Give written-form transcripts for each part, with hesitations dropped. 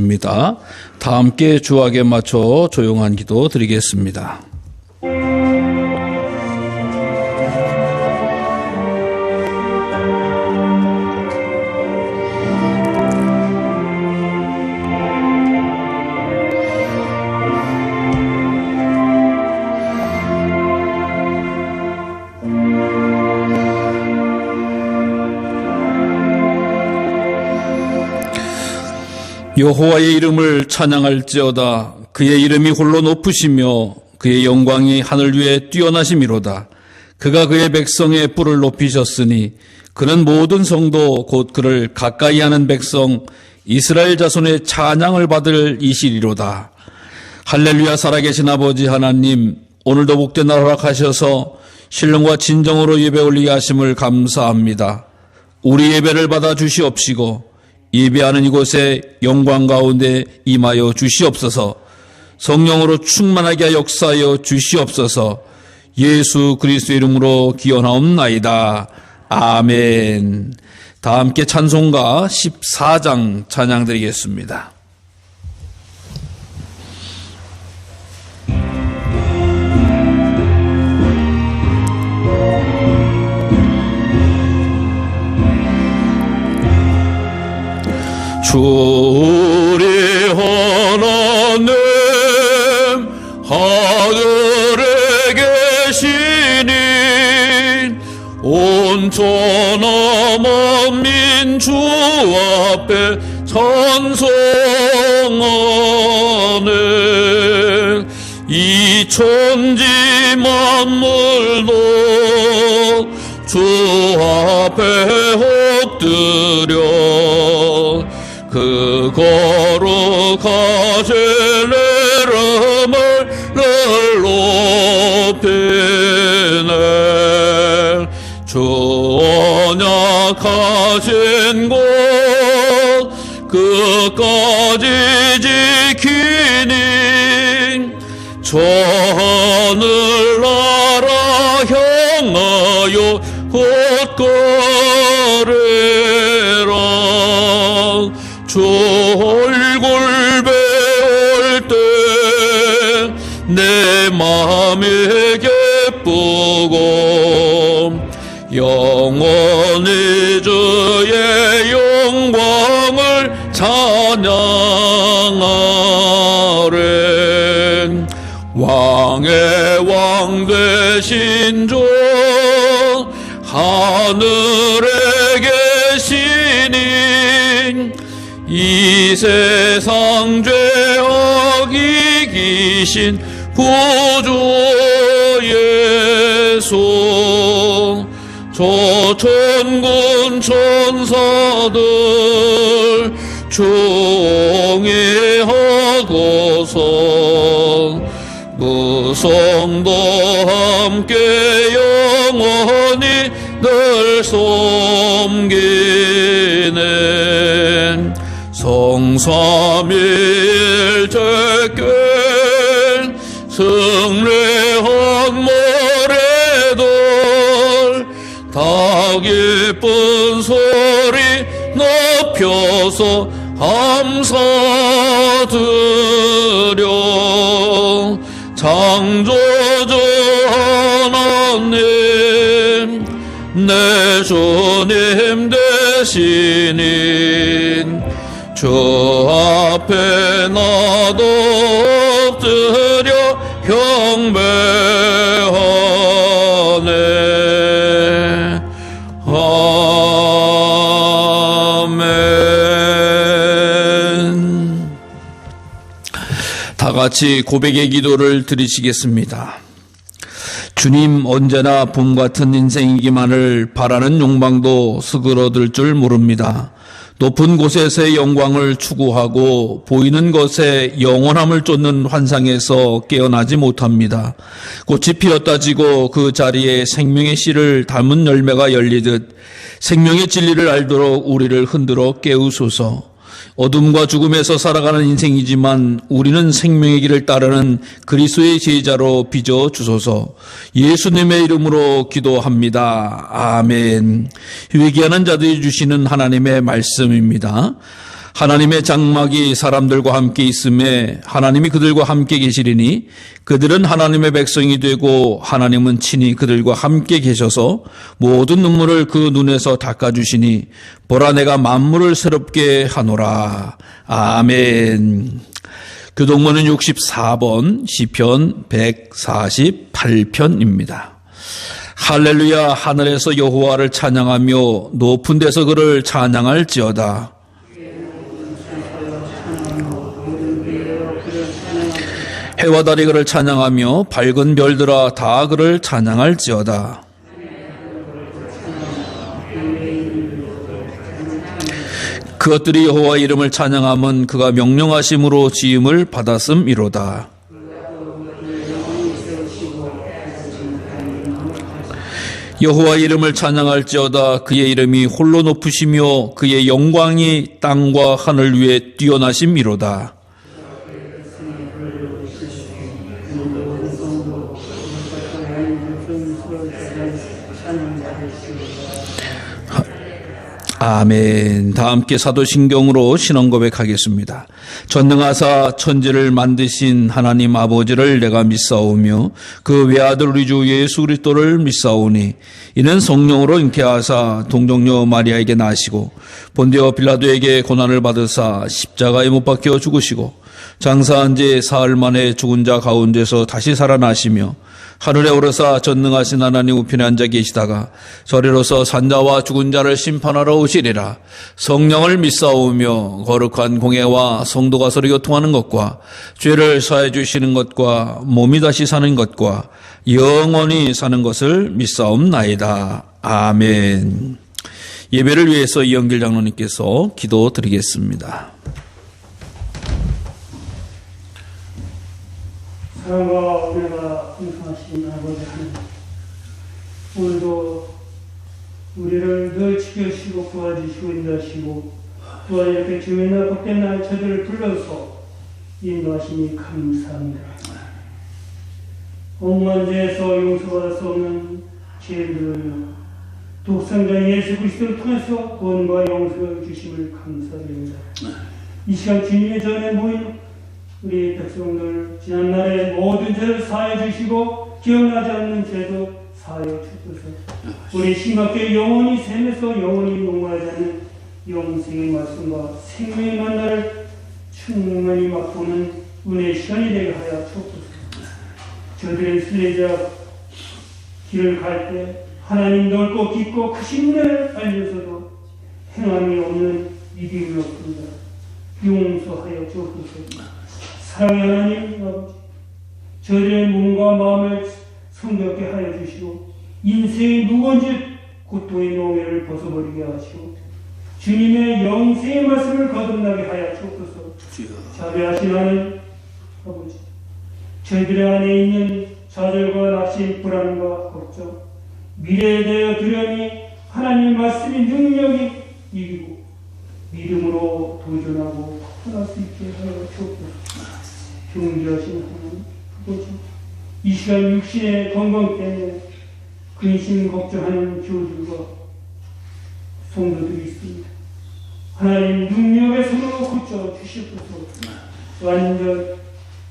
드리겠습니다. 다 함께 주악에 맞춰 조용한 기도 드리겠습니다. 여호와의 이름을 찬양할지어다. 그의 이름이 홀로 높으시며 그의 영광이 하늘 위에 뛰어나심이로다. 그가 그의 백성의 뿔을 높이셨으니 그는 모든 성도 곧 그를 가까이 하는 백성 이스라엘 자손의 찬양을 받을 이시리로다. 할렐루야. 살아계신 아버지 하나님, 오늘도 복된 날 허락하셔서 신령과 진정으로 예배 올리게 하심을 감사합니다. 우리 예배를 받아 주시옵시고 예배하는 이곳에 영광 가운데 임하여 주시옵소서. 성령으로 충만하게 하여 역사하여 주시옵소서. 예수 그리스도의 이름으로 기원하옵나이다. 아멘. 다 함께 찬송가 14장 찬양드리겠습니다. 우리 하나님 하늘에 계시니 온천하 만민 주 앞에 찬송하네. 이 천지 만물도 주 앞에 엎드려 그 거룩하신 이름을 높이네. 주 언약하신 곳 끝까지 지키니 저 하늘나라 향하여 곧걸으라. 주 얼굴 배울 때 내 마음이 기쁘고 영원히 주의 영광을 찬양하리. 왕의 왕 되신 주 하늘에 계시니 이 세상 죄악 이기신 구주 예수. 저 천군 천사들 종이하고서 무성도 함께 영원히 늘 섬기네. 성삼일체께 승리한 모래돌 다 기쁜 소리 높여서 감사드려. 창조주 하나님 내 주님 되시니 주 앞에 나도 엎드려 경배하네. 아멘. 다 같이 고백의 기도를 드리시겠습니다. 주님, 언제나 봄 같은 인생이기만을 바라는 욕망도 스그러들 줄 모릅니다. 높은 곳에서의 영광을 추구하고 보이는 것에 영원함을 쫓는 환상에서 깨어나지 못합니다. 꽃이 피었다 지고 그 자리에 생명의 씨를 담은 열매가 열리듯 생명의 진리를 알도록 우리를 흔들어 깨우소서. 어둠과 죽음에서 살아가는 인생이지만 우리는 생명의 길을 따르는 그리스도의 제자로 빚어 주소서. 예수님의 이름으로 기도합니다. 아멘. 회개하는 자들이 주시는 하나님의 말씀입니다. 하나님의 장막이 사람들과 함께 있음에 하나님이 그들과 함께 계시리니 그들은 하나님의 백성이 되고 하나님은 친히 그들과 함께 계셔서 모든 눈물을 그 눈에서 닦아주시니 보라 내가 만물을 새롭게 하노라. 아멘. 교동문은 64번 시편 148편입니다. 할렐루야. 하늘에서 여호와를 찬양하며 높은 데서 그를 찬양할지어다. 해와 달이 그를 찬양하며 밝은 별들아 다 그를 찬양할지어다. 그것들이 여호와 이름을 찬양함은 그가 명령하심으로 지음을 받았음이로다. 여호와 이름을 찬양할지어다. 그의 이름이 홀로 높으시며 그의 영광이 땅과 하늘 위에 뛰어나심이로다. 아멘. 다 함께 사도신경으로 신앙 고백하겠습니다. 전능하사 천지를 만드신 하나님 아버지를 내가 믿사오며 그 외아들 우리 주 예수 그리스도를 믿사오니 이는 성령으로 잉태하사 동정녀 마리아에게 나시고 본디오 빌라도에게 고난을 받으사 십자가에 못 박혀 죽으시고 장사한 지 사흘 만에 죽은 자 가운데서 다시 살아나시며 하늘에 오르사 전능하신 하나님 우편에 앉아 계시다가 저리로서 산자와 죽은 자를 심판하러 오시리라. 성령을 믿사오며 거룩한 공회와 성도가 서로 교통하는 것과 죄를 사해 주시는 것과 몸이 다시 사는 것과 영원히 사는 것을 믿사옵나이다. 아멘. 예배를 위해서 이영길 장로님께서 기도드리겠습니다. 사랑과 은혜가 풍성하신 아버지 하나님, 오늘도 우리를 늘 지켜주시고 구하주시고 인도하시고 또한 이렇게 주의 날 복된 날 저들을 불러서 인도하시니 감사합니다. 온갖 죄에서 용서받을 수 없는 죄들을 독생자 예수 그리스도를 통해서 구원과 용서를 주심을 감사드립니다. 이 시간 주님의 전에 모인 우리 백성들 지난날에 모든 죄를 사해 주시고 기억나지 않는 죄도 사해 주소서. 우리 심각하게 영원히 샘에서 영원히 농하지 않는 영생의 말씀과 생명의 만나를 충만히 맛보는 은혜의 시간이 되게 하여 주옵소서. 저들의 순례자 길을 갈 때 하나님 넓고 깊고 크신 은혜를 알면서도 행함이 없는 믿음이 없습니다. 용서하여 주옵소서. 사랑의 하나님 아버지, 저희의 몸과 마음을 성격게 하여 주시고 인생의 무거운 고통의 노예를 벗어버리게 하시고 주님의 영생의 말씀을 거듭나게 하여 주옵소서. 자비하신 하나님 아버지, 저희들의 안에 있는 좌절과 낙심, 불안과 걱정, 미래에 대하여 두려움이 하나님의 말씀의 능력이 이기고 믿음으로 도전하고 확신할 수 있게 하여 주옵소서. 경주하신 하나님 아버지, 이 시간 육신의 건강 때문에 근심 걱정하는 교주들과 성도들이 있습니다. 하나님 능력의 손으로 고쳐 주시옵소서.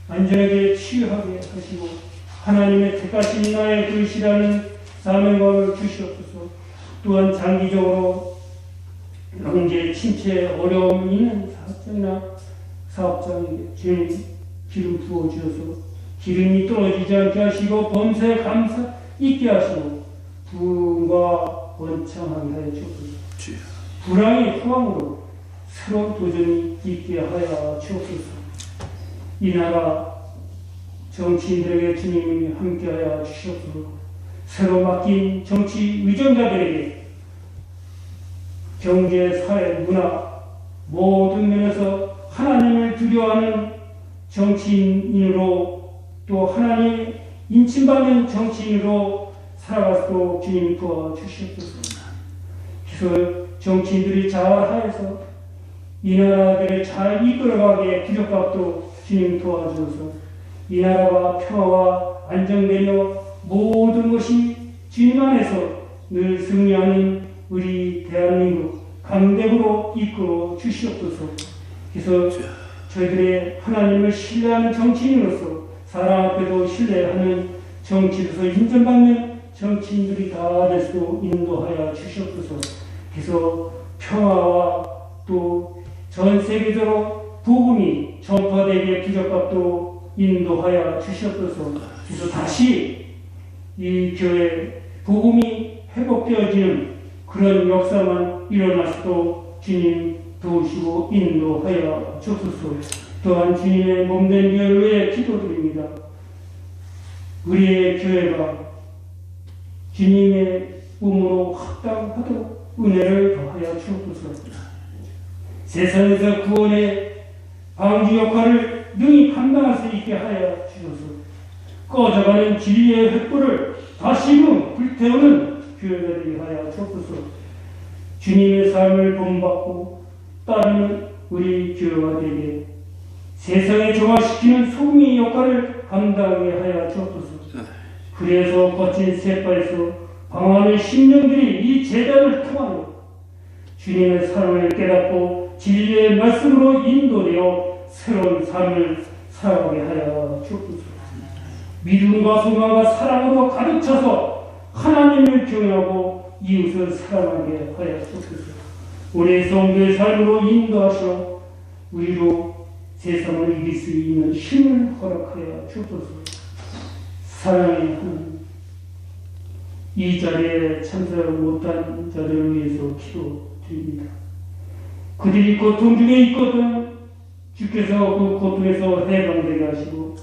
완전하게 치유하게 하시고 하나님의 택하신 나의 그릇이라는 사명감을 주시옵소서. 또한 장기적으로 경제 침체 어려움이 있는 사업장이나 사업장에게 주님 기름 부어주셔서 기름이 떨어지지 않게 하시고 범사에 감사 있게 하시고 부흥과 번창하게 하여 주옵소서. 불황이 후황으로 새로운 도전이 있게 하여 주옵소서. 이 나라 정치인들에게 주님이 함께하여 주시옵소서. 새로 맡긴 정치 위정자들에게 경제, 사회, 문화 모든 면에서 하나님을 두려워하는 정치인으로 또 하나님 인침받는 정치인으로 살아가도록 주님 도와주시옵소서. 그래서 정치인들이 잘하여서 이 나라들을 잘 이끌어가게 부족하도록 주님 도와주셔서 이 나라가 평화와 안정되며 모든 것이 주님 안에서 늘 승리하는 우리 대한민국 강대국으로 이끌어 주시옵소서. 그래서 저희들의 하나님을 신뢰하는 정치인으로서 사람 앞에도 신뢰하는 정치로서 인정받는 정치인들이 다 될 수 인도하여 주시옵소서. 그래서 평화와 또 전 세계적으로 복음이 전파되기에 부적합도 인도하여 주시옵소서. 그래서 다시 이 교회 복음이 회복되어지는 그런 역사만 일어날 수도 주님 도우시고 인도하여 주옵소서. 또한 주님의 몸된 교회에 기도드립니다. 우리의 교회가 주님의 몸으로 합당하도록 은혜를 더하여 주옵소서. 세상에서 구원의 방주 역할을 능히 감당할 수 있게 하여 주소서. 꺼져가는 진리의 횃불을 다시금 불태우는 교회가 되게 하여 주옵소서. 주님의 삶을 본받고 따르는 우리 교회가 되게 세상에 정화시키는 소금의 역할을 감당하게 하여 주옵소서. 그래서 거친 세파에서 방황하는 심령들이 이 제단을 통하여 주님의 사랑을 깨닫고 진리의 말씀으로 인도되어 새로운 삶을 살아가게 하여 주옵소서. 믿음과 소망과 사랑으로 가득 차서 하나님을 경외하고 이웃을 사랑하게 하여 주옵소서. 우리 성도의 삶으로 인도하셔 우리로 세상을 이길 수 있는 힘을 허락하여 주옵소서. 사랑의 하나님, 이 자리에 참석 못한 자들을 위해서 기도드립니다. 그들이 고통 중에 있거든 주께서 그 고통에서 해방되게 하시고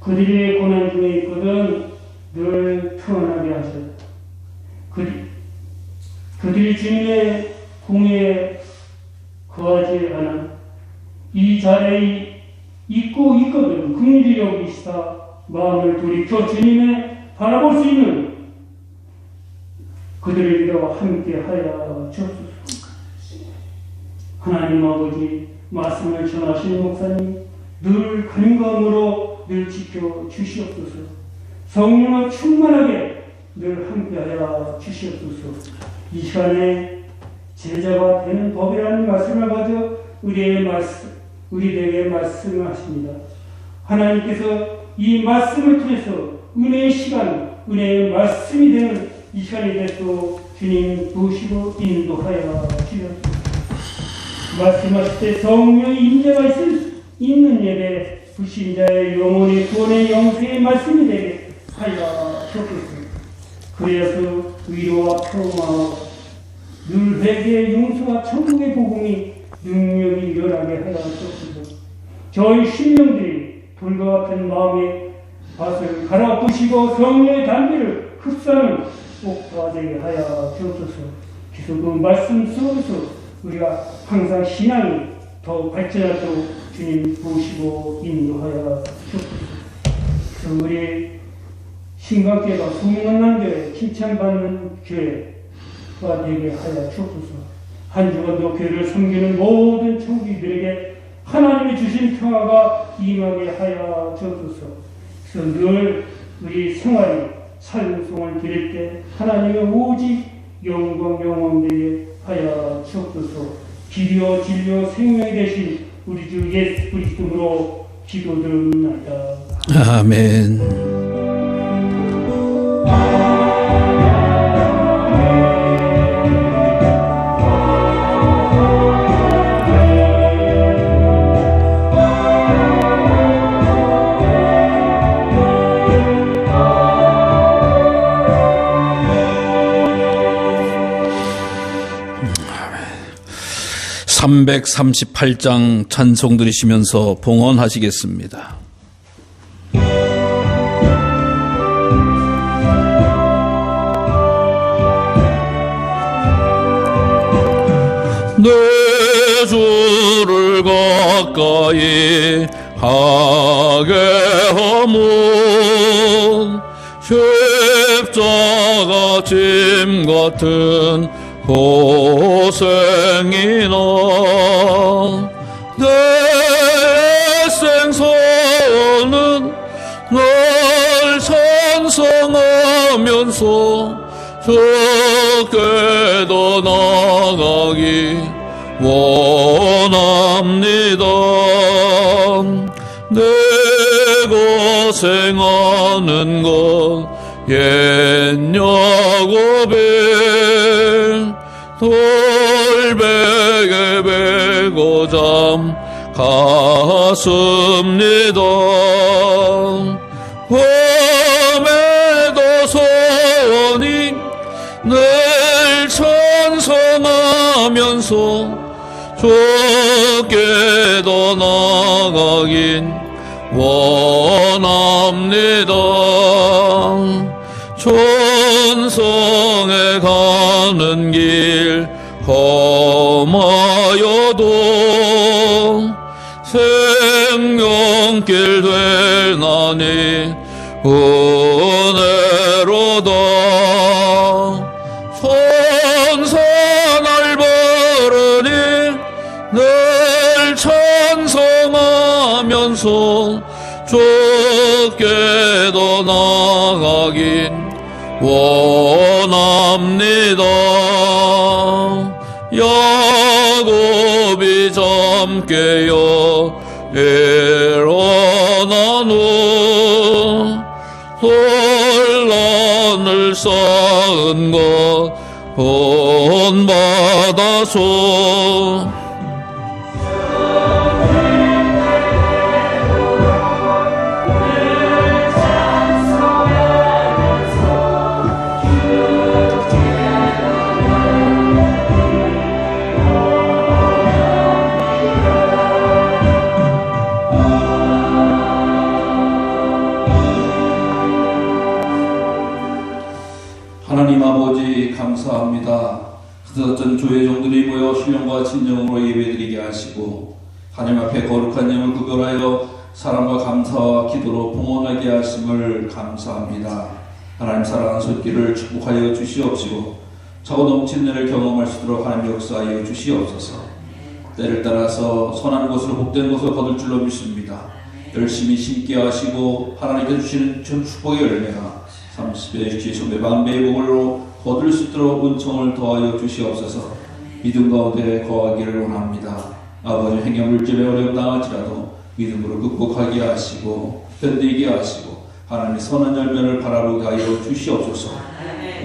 그들이 고난 중에 있거든 늘 평안하게 하셨다. 그들이 주님의 공의에 거하지 않아 이 자리에 있고 있거든 긍휼히 여기시사 마음을 돌이켜 주님의 바라볼 수 있는 그들에게도 함께 하여 주옵소서. 하나님 아버지 말씀을 전하시는 목사님 늘 간감으로 늘 지켜 주시옵소서. 성령을 충만하게 늘 함께하여 주시옵소서. 이 시간에 제자가 되는 법이라는 말씀을 가져 우리에게 말씀하십니다. 하나님께서 이 말씀을 통해서 은혜의 시간, 은혜의 말씀이 되는 이 시간이 되도록 주님 도우시고 인도하여 주옵소서. 말씀하실 때 성령의 임재가 있는 예배 불신자의 영혼의 구원의 영생의 말씀이 되게 하여 주옵소서. 그래서 위로와 평화와 늘 회개의 용서와 천국의 복음이 능력이 일어나게 하여 주옵소서. 저희 심령들이 돌과 같은 마음의 밭을 갈아엎으시고 성령의 단비를 흡수하는 옥가 되게 하여 주옵소서. 그래서 그 말씀 속에서 우리가 항상 신앙이 더 발전하도록 주님 보시고 인도하여 주옵소서. 그래서 우리 신강교회가 소문난 교회, 칭찬받는 교회가 되게 하여 주옵소서. 한 주간도 교회를 섬기는 모든 청지들에게 하나님이 주신 평화가 임하게 하여 주옵소서. 그래서 늘 우리 생활이 찬송을 드릴 때 하나님의 오직 영광 영원되게 하여 주옵소서. 길이요 진리요 생명이 되신 우리 주 예수 그리스도로 기도드립니다. 아멘. (338장) 찬송 들으시면서 봉헌하시겠습니다. 내 주를 가까이 하게 하면 십자가 짐 같은 고생이나 내 생사는 널 찬송하면서 주께도 나가기 원 원합니다. 내가 생하는 것 옛 야곱의 돌베개 베고 잠 갔습니다. 밤에도 소원이 늘 찬송하면서 주께도 나가긴 원합니다. 천성에 가는 길 험하여도 생명길 되나니 은혜로다. 선산을 바르니 늘 찬송하면서 주께도 나가긴 원합니다. 야곱이 잠깨어 일어난 후 혼란을 쌓은 것 본받아서 하나님 아버지 감사합니다. 어떤 교회 종들이 모여 신령과 진정으로 예배드리게 하시고 하나님 앞에 거룩한 영을 구별하여 사랑과 감사와 기도로 봉헌하게 하심을 감사합니다. 하나님 사랑하는 손길을 축복하여 주시옵시고 차고 넘치는 은혜를 경험할 수 있도록 하나님 역사하여 주시옵소서. 때를 따라서 선한 것으로 복된 것을 거둘 줄로 믿습니다. 열심히 심게 하시고 하나님께 주시는 전 축복의 열매가 30배, 60배, 만배의 복으로 거둘 수 있도록 은총을 더하여 주시옵소서. 믿음 가운데 거하기를 원합니다. 아버지 행여물질에 어려움 당할지라도 믿음으로 극복하게 하시고 견디게 하시고 하나님의 선한 열매를 바라보게 하여 주시옵소서.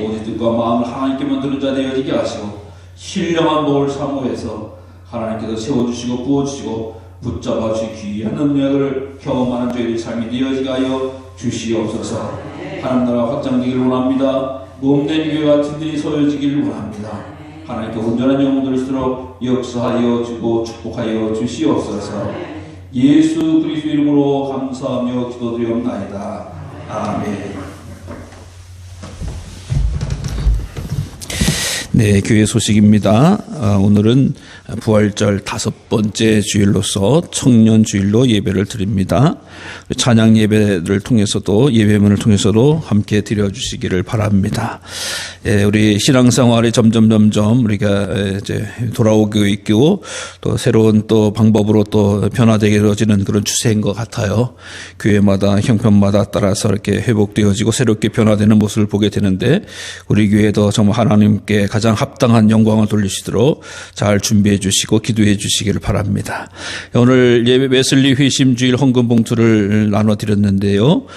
오직 뜻과 마음을 하나님께만 드는 자 되어지게 하시고 신령한 복을 사모해서 하나님께서 세워주시고 부어주시고 붙잡아 주시 귀한 능력을 경험하는 저희의 삶이 되어지게 하여 주시옵소서. 하나님 나라 확장되기를 원합니다. 몸된 교회가 든든히 서여지기를 원합니다. 하나님께 온전한 영혼들일수록 역사하여 주고 축복하여 주시옵소서. 예수 그리스도 이름으로 감사하며 기도드리옵나이다. 아멘. 네, 교회 소식입니다. 오늘은 부활절 5번째 주일로서 청년 주일로 예배를 드립니다. 찬양 예배를 통해서도 예배문을 통해서도 함께 드려주시기를 바랍니다. 우리 신앙생활이 점점 우리가 이제 돌아오고 있고 또 새로운 또 방법으로 또 변화되어지는 그런 추세인 것 같아요. 교회마다 형편마다 따라서 이렇게 회복되어지고 새롭게 변화되는 모습을 보게 되는데 우리 교회도 정말 하나님께 가장 합당한 영광을 돌리시도록 잘 준비해 주시고 기도해 주시기를 바랍니다. 오늘 예배 웨슬리 회심 주일 헌금 봉투를 나눠 드렸는데요.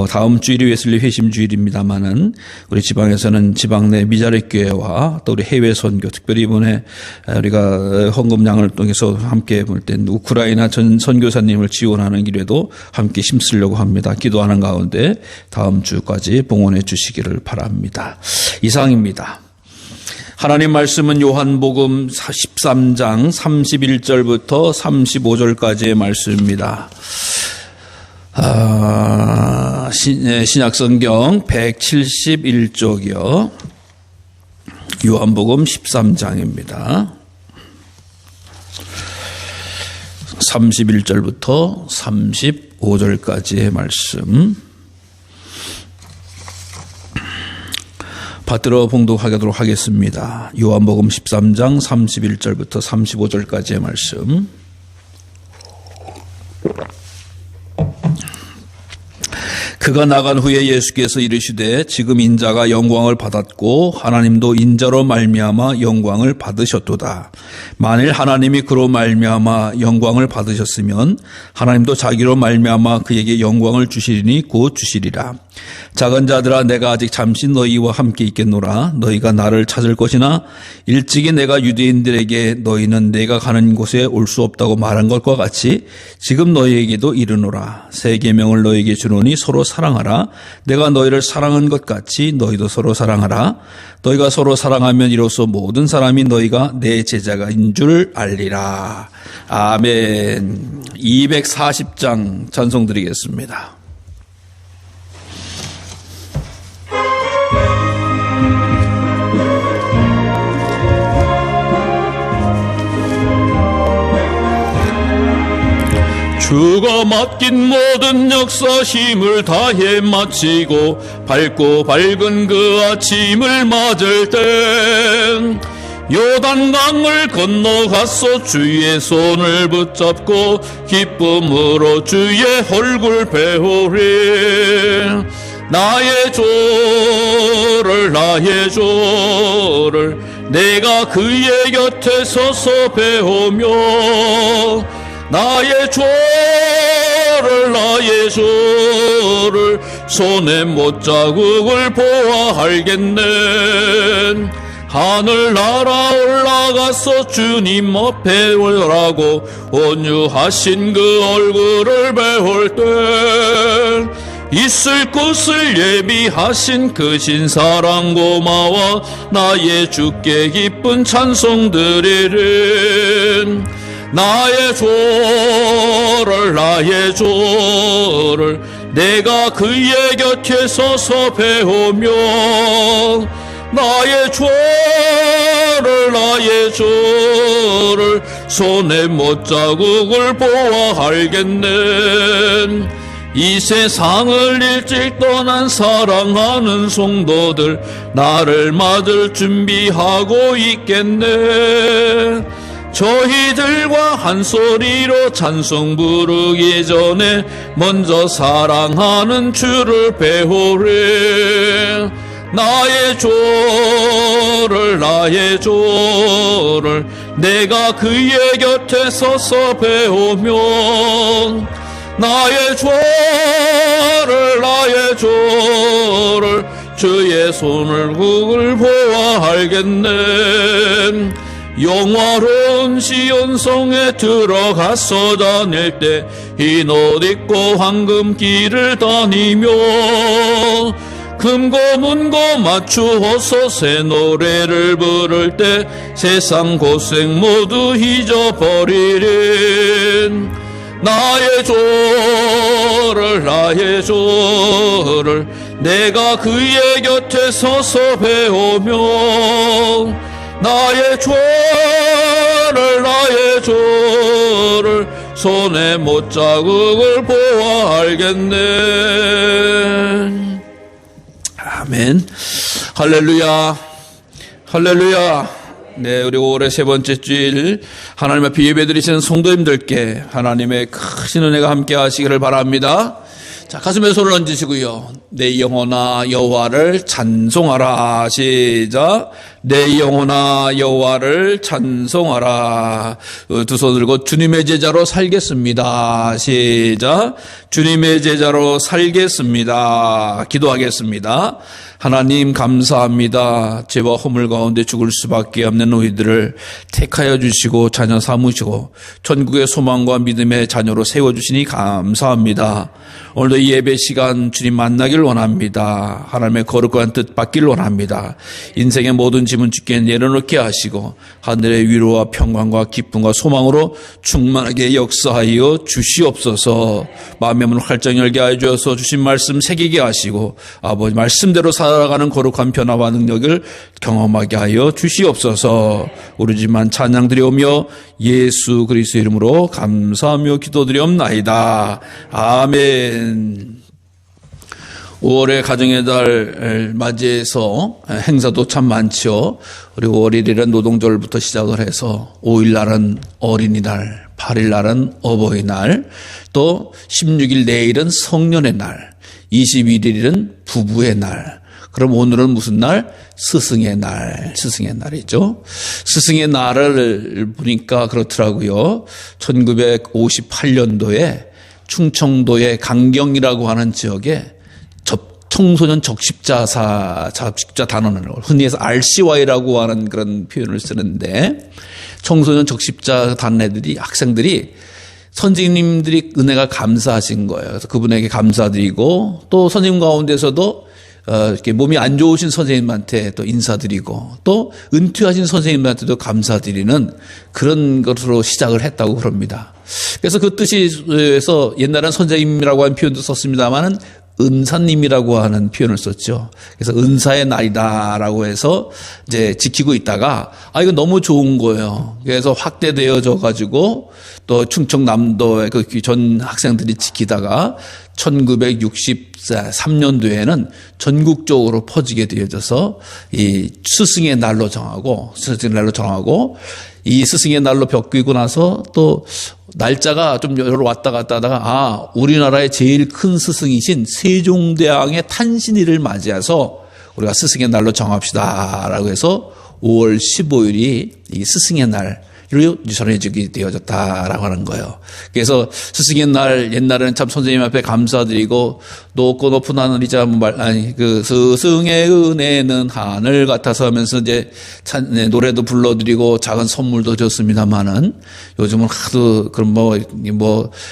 다음 주일이 웨슬리 회심 주일입니다만은 우리 지방에서는 지방 내 미자립 교회와 또 우리 해외 선교, 특별히 이번에 우리가 헌금량을 통해서 함께 볼 땐 우크라이나 전 선교사님을 지원하는 길에도 함께 힘쓰려고 합니다. 기도하는 가운데 다음 주까지 봉헌해 주시기를 바랍니다. 이상입니다. 하나님 말씀은 요한복음 13장 31절부터 35절까지의 말씀입니다. 신약성경 171쪽이요. 요한복음 13장입니다. 31절부터 35절까지의 말씀. 받들어 봉독하도록 하겠습니다. 요한복음 13장 31절부터 35절까지의 말씀. 그가 나간 후에 예수께서 이르시되 지금 인자가 영광을 받았고 하나님도 인자로 말미암아 영광을 받으셨도다. 만일 하나님이 그로 말미암아 영광을 받으셨으면 하나님도 자기로 말미암아 그에게 영광을 주시리니 곧 주시리라. 작은 자들아 내가 아직 잠시 너희와 함께 있겠노라. 너희가 나를 찾을 것이나 일찍이 내가 유대인들에게 너희는 내가 가는 곳에 올 수 없다고 말한 것과 같이 지금 너희에게도 이르노라. 새 계명을 너희에게 주노니 서로 사랑하라. 내가 너희를 사랑한 것 같이 너희도 서로 사랑하라. 너희가 서로 사랑하면 이로써 모든 사람이 너희가 내 제자가인 줄 알리라. 아멘. 240장 찬송 드리겠습니다. 주가 맡긴 모든 역사 힘을 다해 마치고 밝고 밝은 그 아침을 맞을 땐 요단강을 건너가서 주의 손을 붙잡고 기쁨으로 주의 얼굴 배우리. 나의 조를 내가 그의 곁에 서서 배우며 나의 조를 손에 못자국을 보아 알겠네. 하늘 날아 올라가서 주님 앞에 오라고 온유하신 그 얼굴을 배울 때 있을 곳을 예비하신 그 신사랑 고마워 나의 주께 기쁜 찬송 드리리. 나의 조를 내가 그의 곁에 서서 배우며 나의 조를 손에 못자국을 보아 알겠네. 이 세상을 일찍 떠난 사랑하는 성도들 나를 맞을 준비하고 있겠네. 저희들과 한 소리로 찬송 부르기 전에 먼저 사랑하는 주를 배우리. 나의 조를 내가 그의 곁에 서서 배우며 나의 조를 주의 손을 보아 알겠네. 영화로운 시온성에 들어가서 다닐 때 흰 옷 입고 황금길을 다니며 금고 문고 맞추어서 새 노래를 부를 때 세상 고생 모두 잊어버리린. 나의 조를 내가 그의 곁에 서서 배우며 나의 조를 손에 못자국을 보아 알겠네. 아멘. 할렐루야. 할렐루야. 네, 우리 올해 세 번째 주일 하나님 앞에 예배드리시는 성도님들께 하나님의 크신 은혜가 함께 하시기를 바랍니다. 자, 가슴에 손을 얹으시고요. 내 영혼아 여호와를 찬송하라. 시작. 내 영혼아 여호와를 찬송하라. 두 손 들고 주님의 제자로 살겠습니다. 시작. 주님의 제자로 살겠습니다. 기도하겠습니다. 하나님 감사합니다. 죄와 허물 가운데 죽을 수밖에 없는 우리들을 택하여 주시고 자녀 삼으시고 천국의 소망과 믿음의 자녀로 세워주시니 감사합니다. 오늘도 이 예배 시간 주님 만나기를 원합니다. 하나님의 거룩한 뜻 받기를 원합니다. 인생의 모든 짐은 주께 내려놓게 하시고 하늘의 위로와 평강과 기쁨과 소망으로 충만하게 역사하여 주시옵소서. 마음의 문을 활짝 열게 하여 주셔서 주신 말씀 새기게 하시고 아버지 말씀대로 살아가는 거룩한 변화와 능력을 경험하게 하여 주시옵소서. 우리 집만 찬양 드려오며 예수 그리스도 이름으로 감사하며 기도드리옵나이다. 아멘. 5월의 가정의 달 맞이해서 행사도 참 많죠. 그리고 5월일은 노동절부터 시작을 해서 5일날은 어린이날, 8일날은 어버이날, 또 16일 내일은 성년의 날, 21일은 부부의 날. 그럼 오늘은 무슨 날? 스승의 날. 스승의 날이죠. 스승의 날을 보니까 그렇더라고요. 1958년도에 충청도의 강경이라고 하는 지역에 청소년 적십자 단원을 흔히 해서 RCY라고 하는 그런 표현을 쓰는데, 청소년 적십자 단애들이, 학생들이 선생님들이 은혜가 감사하신 거예요. 그래서 그분에게 감사드리고, 또 선생님 가운데서도 이렇게 몸이 안 좋으신 선생님한테 또 인사드리고, 또 은퇴하신 선생님한테도 감사드리는 그런 것으로 시작을 했다고 그럽니다. 그래서 그 뜻에서 옛날엔 선생님이라고 하는 표현도 썼습니다만은 은사님이라고 하는 표현을 썼죠. 그래서 은사의 날이다라고 해서 이제 지키고 있다가, 이거 너무 좋은 거예요. 그래서 확대되어져 가지고 또 충청남도의 그 전 학생들이 지키다가 1963년도에는 전국적으로 퍼지게 되어져서 이 스승의 날로 정하고, 이 스승의 날로 벽끼고 나서 또 날짜가 좀 여러 왔다 갔다 하다가, 우리나라의 제일 큰 스승이신 세종대왕의 탄신일을 맞이해서 우리가 스승의 날로 정합시다라고 해서 5월 15일이 이 스승의 날로 전해지게 되어졌다라고 하는 거예요. 그래서 스승의 날, 옛날에는 참 선생님 앞에 감사드리고, 높고 높은 하늘이자 그 스승의 은혜는 하늘 같아서 하면서 이제 노래도 불러드리고 작은 선물도 줬습니다만은, 요즘은 하도 그런 뭐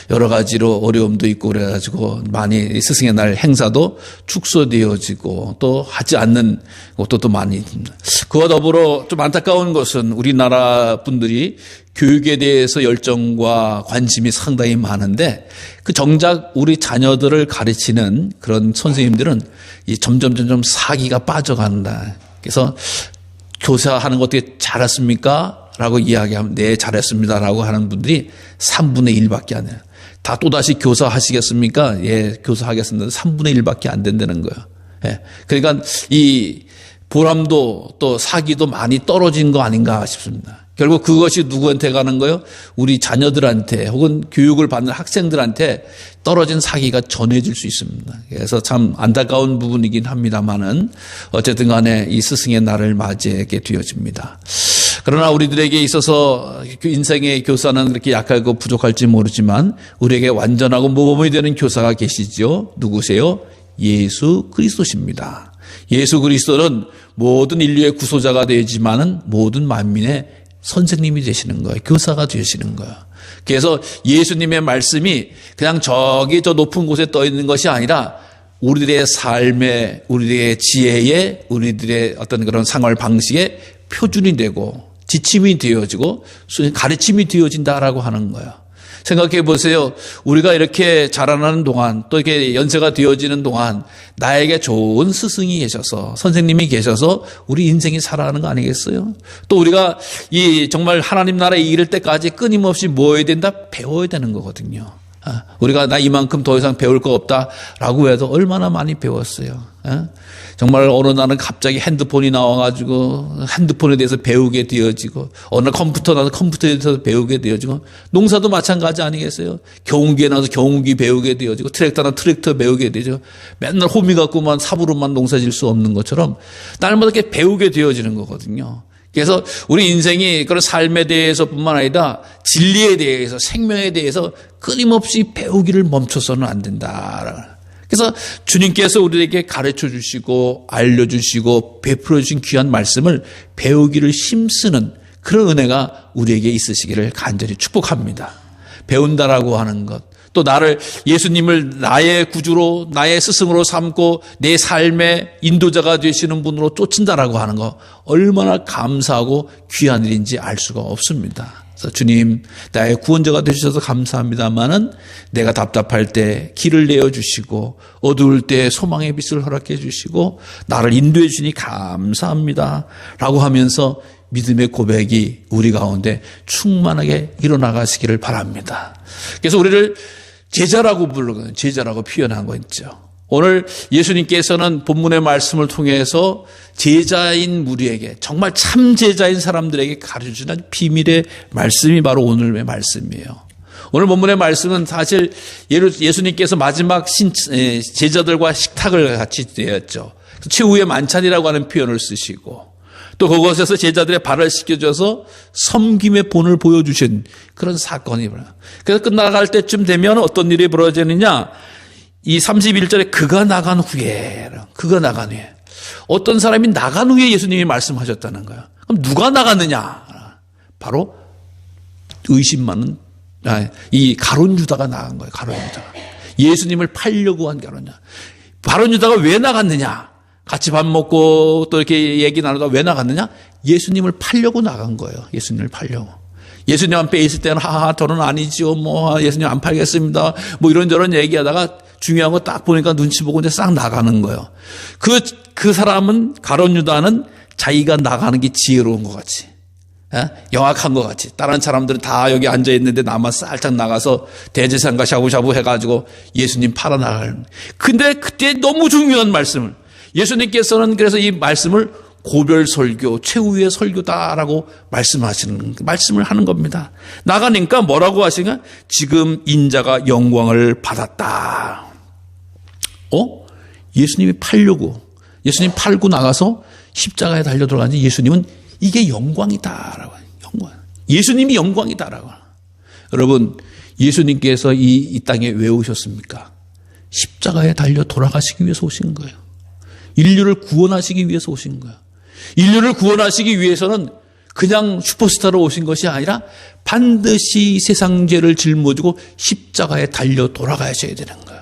여러 가지로 어려움도 있고 그래가지고 많이 스승의 날 행사도 축소되어지고 또 하지 않는 것도 또 많이 있습니다. 그와 더불어 좀 안타까운 것은 우리나라 분들이 교육에 대해서 열정과 관심이 상당히 많은데, 그 정작 우리 자녀들을 가르치는 그런 선생님들은 점점 사기가 빠져간다. 그래서 교사하는 거 어떻게 잘했습니까? 라고 이야기하면 네, 잘했습니다라고 하는 분들이 3분의 1밖에 안 돼요. 다 또다시 교사하시겠습니까? 예, 교사하겠습니다. 3분의 1밖에 안 된다는 거예요. 예. 그러니까 이 보람도 또 사기도 많이 떨어진 거 아닌가 싶습니다. 결국 그것이 누구한테 가는 거예요? 우리 자녀들한테 혹은 교육을 받는 학생들한테 떨어진 사기가 전해질 수 있습니다. 그래서 참 안타까운 부분이긴 합니다만은 어쨌든 간에 이 스승의 날을 맞이하게 되어집니다. 그러나 우리들에게 있어서 인생의 교사는 그렇게 약하고 부족할지 모르지만 우리에게 완전하고 모범이 되는 교사가 계시죠. 누구세요? 예수 그리스도십니다. 예수 그리스도는 모든 인류의 구소자가 되지만은 모든 만민의 선생님이 되시는 거예요. 교사가 되시는 거예요. 그래서 예수님의 말씀이 그냥 저기 저 높은 곳에 떠 있는 것이 아니라 우리들의 삶에, 우리들의 지혜에, 우리들의 어떤 그런 생활 방식에 표준이 되고 지침이 되어지고 가르침이 되어진다라고 하는 거예요. 생각해 보세요. 우리가 이렇게 자라나는 동안, 또 이렇게 연세가 되어지는 동안 나에게 좋은 스승이 계셔서, 선생님이 계셔서 우리 인생이 살아가는 거 아니겠어요? 또 우리가 이 정말 하나님 나라에 이를 때까지 끊임없이 뭐 해야 된다? 배워야 되는 거거든요. 우리가 나 이만큼 더 이상 배울 거 없다라고 해도 얼마나 많이 배웠어요. 정말 어느 날은 갑자기 핸드폰이 나와가지고 핸드폰에 대해서 배우게 되어지고, 어느 날 컴퓨터 나와서 컴퓨터에 대해서 배우게 되어지고, 농사도 마찬가지 아니겠어요? 경운기에 나와서 경운기 배우게 되어지고, 트랙터나 트랙터 배우게 되죠. 맨날 호미 갖고만 삽으로만 농사 질 수 없는 것처럼 날마다 이렇게 배우게 되어지는 거거든요. 그래서 우리 인생이 그런 삶에 대해서뿐만 아니라 진리에 대해서, 생명에 대해서 끊임없이 배우기를 멈춰서는 안 된다. 그래서 주님께서 우리에게 가르쳐 주시고 알려주시고 베풀어 주신 귀한 말씀을 배우기를 힘쓰는 그런 은혜가 우리에게 있으시기를 간절히 축복합니다. 배운다라고 하는 것, 또 나를, 예수님을 나의 구주로, 나의 스승으로 삼고 내 삶의 인도자가 되시는 분으로 쫓는다라고 하는 거 얼마나 감사하고 귀한 일인지 알 수가 없습니다. 그래서 주님, 나의 구원자가 되셔서 감사합니다마는 내가 답답할 때 길을 내어주시고 어두울 때 소망의 빛을 허락해 주시고 나를 인도해 주시니 감사합니다 라고 하면서 믿음의 고백이 우리 가운데 충만하게 일어나가시기를 바랍니다. 그래서 우리를 제자라고 부르거든요. 제자라고 표현한 거 있죠. 오늘 예수님께서는 본문의 말씀을 통해서 제자인 우리에게, 정말 참 제자인 사람들에게 가르쳐주는 비밀의 말씀이 바로 오늘의 말씀이에요. 오늘 본문의 말씀은 사실 예수님께서 마지막 제자들과 식탁을 같이 되었죠. 최후의 만찬이라고 하는 표현을 쓰시고 또 그곳에서 제자들의 발을 씻겨줘서 섬김의 본을 보여주신 그런 사건이 벌어요. 그래서 끝나갈 때쯤 되면 어떤 일이 벌어지느냐, 이 31절에 그가 나간 후에 어떤 사람이 나간 후에 예수님이 말씀하셨다는 거예요. 그럼 누가 나갔느냐? 바로 의심 많은 이 가룟 유다가 나간 거예요. 가룟 유다가 예수님을 팔려고 한 가룟 유다. 가룟 유다가 왜 나갔느냐? 같이 밥 먹고 또 이렇게 얘기 나누다가 왜 나갔느냐? 예수님을 팔려고 나간 거예요. 예수님을 팔려고. 예수님 앞에 있을 때는 하하 저는 아니지요. 뭐 예수님 안 팔겠습니다. 뭐 이런저런 얘기하다가 중요한 거 딱 보니까 눈치 보고 이제 싹 나가는 거예요. 그 사람은 가룟 유다는 자기가 나가는 게 지혜로운 것 같이. 영악한 것 같이. 다른 사람들은 다 여기 앉아 있는데 나만 살짝 나가서 대제사장과 샤부샤부 해가지고 예수님 팔아 나가는. 근데 그때 너무 중요한 말씀을 예수님께서는 그래서 이 말씀을 고별 설교, 최후의 설교다라고 말씀을 하는 겁니다. 나가니까 뭐라고 하시냐? 지금 인자가 영광을 받았다. 예수님이 예수님 팔고 나가서 십자가에 달려 들어가는지 예수님은 이게 영광이다라고 해요. 영광. 예수님이 영광이다라고. 여러분, 예수님께서 이 땅에 왜 오셨습니까? 십자가에 달려 돌아가시기 위해서 오신 거예요. 인류를 구원하시기 위해서 오신 거예요. 인류를 구원하시기 위해서는 그냥 슈퍼스타로 오신 것이 아니라 반드시 세상 죄를 짊어지고 십자가에 달려 돌아가셔야 되는 거예요.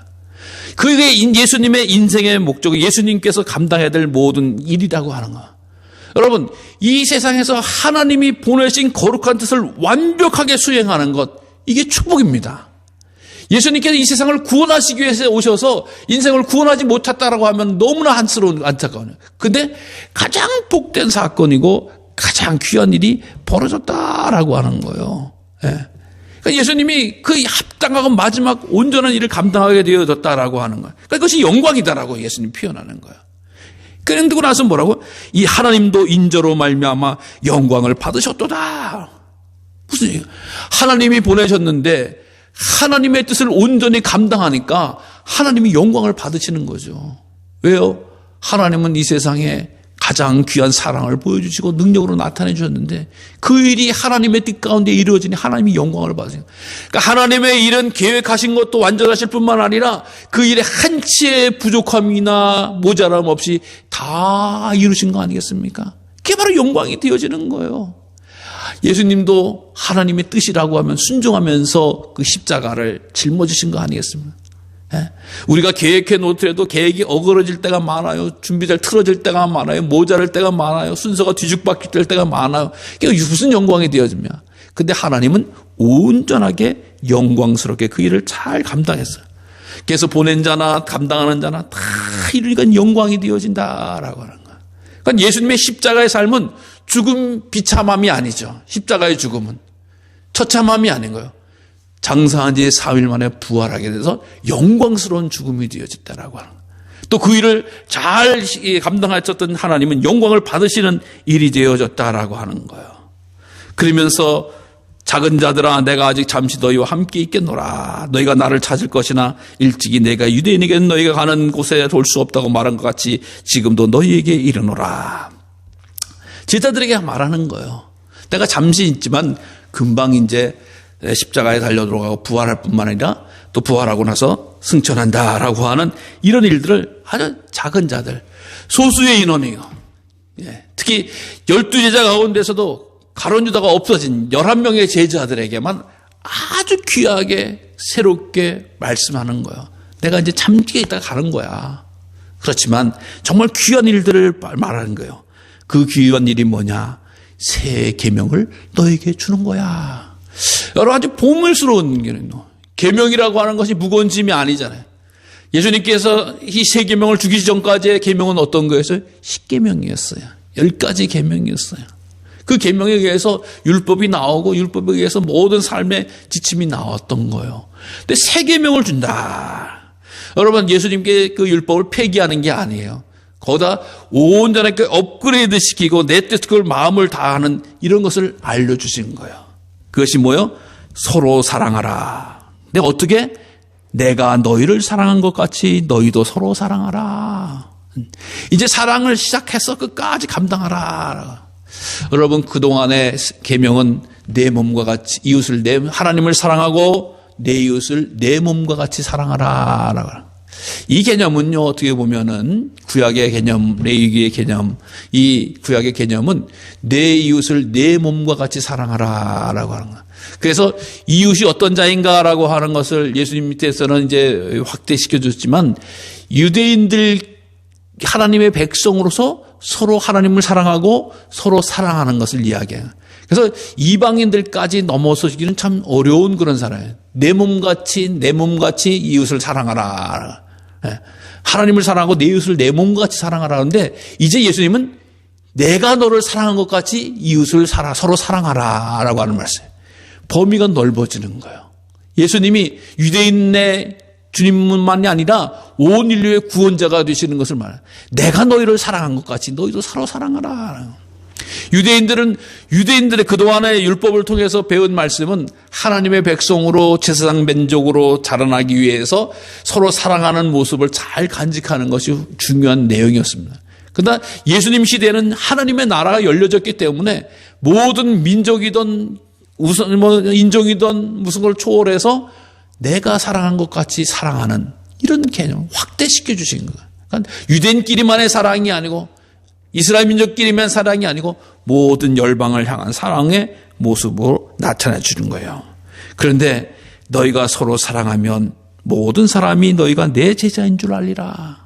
그게 예수님의 인생의 목적이 예수님께서 감당해야 될 모든 일이라고 하는 거예요. 여러분, 이 세상에서 하나님이 보내신 거룩한 뜻을 완벽하게 수행하는 것, 이게 축복입니다. 예수님께서 이 세상을 구원하시기 위해서 오셔서 인생을 구원하지 못했다라고 하면 너무나 안타까워요. 근데 가장 복된 사건이고 가장 귀한 일이 벌어졌다라고 하는 거예요. 그러니까 예수님이 그 합당하고 마지막 온전한 일을 감당하게 되어졌다라고 하는 거예요. 그러니까 그것이 영광이다라고 예수님 표현하는 거예요. 그러고 나서 뭐라고? 이 하나님도 인저로 말미암아 영광을 받으셨도다. 무슨 얘기야? 하나님이 보내셨는데 하나님의 뜻을 온전히 감당하니까 하나님이 영광을 받으시는 거죠. 왜요? 하나님은 이 세상에 가장 귀한 사랑을 보여주시고 능력으로 나타내 주셨는데 그 일이 하나님의 뜻 가운데 이루어지니 하나님이 영광을 받으세요. 그러니까 하나님의 일은 계획하신 것도 완전하실 뿐만 아니라 그 일에 한치의 부족함이나 모자람 없이 다 이루신 거 아니겠습니까? 그게 바로 영광이 되어지는 거예요. 예수님도 하나님의 뜻이라고 하면 순종하면서 그 십자가를 짊어지신 거 아니겠습니까? 우리가 계획해 놓더라도 계획이 어그러질 때가 많아요. 준비될 틀어질 때가 많아요. 모자랄 때가 많아요. 순서가 뒤죽박힐 때가 많아요. 이게 무슨 영광이 되어지냐? 근데 하나님은 온전하게 영광스럽게 그 일을 잘 감당했어요. 그래서 보낸 자나 감당하는 자나 다 이루니까 영광이 되어진다라고 하는 거예요. 그러니까 예수님의 십자가의 삶은 죽음 비참함이 아니죠. 십자가의 죽음은 처참함이 아닌 거예요. 장사한 지 4일 만에 부활하게 돼서 영광스러운 죽음이 되어졌다라고 하는 거예요. 또 그 일을 잘 감당하셨던 하나님은 영광을 받으시는 일이 되어졌다라고 하는 거예요. 그러면서 작은 자들아 내가 아직 잠시 너희와 함께 있겠노라. 너희가 나를 찾을 것이나 일찍이 내가 유대인에게 너희가 가는 곳에 올 수 없다고 말한 것 같이 지금도 너희에게 이르노라. 제자들에게 말하는 거예요. 내가 잠시 있지만 금방 이제 십자가에 달려 들어가고 부활할 뿐만 아니라 또 부활하고 나서 승천한다라고 하는 이런 일들을 아주 작은 자들, 소수의 인원이에요. 특히 12제자 가운데서도 가룟 유다가 없어진 11명의 제자들에게만 아주 귀하게 새롭게 말씀하는 거예요. 내가 이제 잠시 있다가 가는 거야. 그렇지만 정말 귀한 일들을 말하는 거예요. 그 귀한 일이 뭐냐? 새 계명을 너에게 주는 거야. 여러 가지 보물스러운 계명이라고 하는 것이 무거운 짐이 아니잖아요. 예수님께서 이 새 계명을 주기 전까지의 계명은 어떤 거였어요? 10계명이었어요. 10가지 계명이었어요. 그 계명에 의해서 율법이 나오고 율법에 의해서 모든 삶의 지침이 나왔던 거예요. 근데 새 계명을 준다. 여러분, 예수님께 그 율법을 폐기하는 게 아니에요. 거기다 온전하게 업그레이드 시키고 내 뜻 그걸 마음을 다하는 이런 것을 알려주신 거예요. 그것이 뭐예요? 서로 사랑하라. 근데 어떻게? 내가 너희를 사랑한 것 같이 너희도 서로 사랑하라. 이제 사랑을 시작해서 끝까지 감당하라. 여러분, 그동안의 계명은 내 몸과 같이 이웃을 하나님을 사랑하고 내 이웃을 내 몸과 같이 사랑하라. 이 개념은요, 어떻게 보면은 구약의 개념, 레위기의 개념, 이 구약의 개념은 내 이웃을 내 몸과 같이 사랑하라라고 하는 거예요. 그래서 이웃이 어떤 자인가라고 하는 것을 예수님 밑에서는 이제 확대시켜 줬지만, 유대인들 하나님의 백성으로서 서로 하나님을 사랑하고 서로 사랑하는 것을 이야기해요. 그래서 이방인들까지 넘어서기는 참 어려운 그런 사람이에요. 내 몸같이 이웃을 사랑하라. 하나님을 사랑하고 내 이웃을 내 몸같이 사랑하라. 하는데 이제 예수님은 내가 너를 사랑한 것 같이 이웃을 서로 사랑하라 라고 하는 말씀이에요. 범위가 넓어지는 거예요. 예수님이 유대인의 주님만이 아니라 온 인류의 구원자가 되시는 것을 말해요. 내가 너희를 사랑한 것 같이 너희도 서로 사랑하라. 유대인들의 그동안의 율법을 통해서 배운 말씀은 하나님의 백성으로 제사장 민족으로 자라나기 위해서 서로 사랑하는 모습을 잘 간직하는 것이 중요한 내용이었습니다. 그러나 예수님 시대에는 하나님의 나라가 열려졌기 때문에 모든 민족이든 인종이든 무슨 걸 초월해서 내가 사랑한 것 같이 사랑하는 이런 개념을 확대시켜 주신 거예요. 그러니까 유대인끼리만의 사랑이 아니고 이스라엘 민족끼리만 사랑이 아니고 모든 열방을 향한 사랑의 모습으로 나타내 주는 거예요. 그런데 너희가 서로 사랑하면 모든 사람이 너희가 내 제자인 줄 알리라.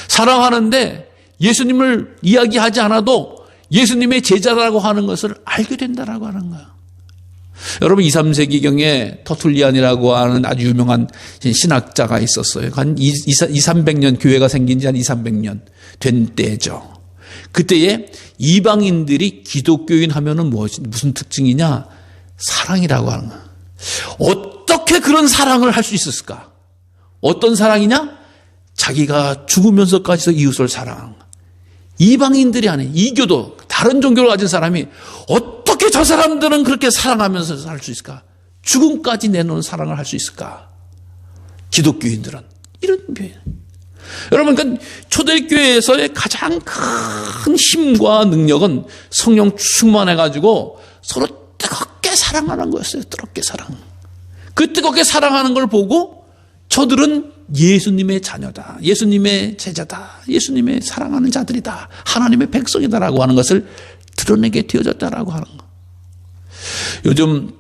사랑하는데 예수님을 이야기하지 않아도 예수님의 제자라고 하는 것을 알게 된다라고 하는 거예요. 여러분, 2, 3세기경에 터툴리안이라고 하는 아주 유명한 신학자가 있었어요. 한 300년, 교회가 생긴 지 한 300년 된 때죠. 그때에 이방인들이 기독교인 하면은 무슨 특징이냐? 사랑이라고 하는 거예요. 어떻게 그런 사랑을 할 수 있었을까? 어떤 사랑이냐? 자기가 죽으면서까지도 이웃을 사랑하는 거예요. 이방인들이 아닌 이교도 다른 종교를 가진 사람이 어떻게 저 사람들은 그렇게 사랑하면서 살 수 있을까? 죽음까지 내놓은 사랑을 할 수 있을까? 기독교인들은 이런 표현. 여러분, 그러니까 초대교회에서의 가장 큰 힘과 능력은 성령 충만해가지고 서로 뜨겁게 사랑하는 거였어요. 뜨겁게 사랑. 그 뜨겁게 사랑하는 걸 보고 저들은 예수님의 자녀다, 예수님의 제자다, 예수님의 사랑하는 자들이다, 하나님의 백성이다라고 하는 것을 드러내게 되어졌다라고 하는 거. 요즘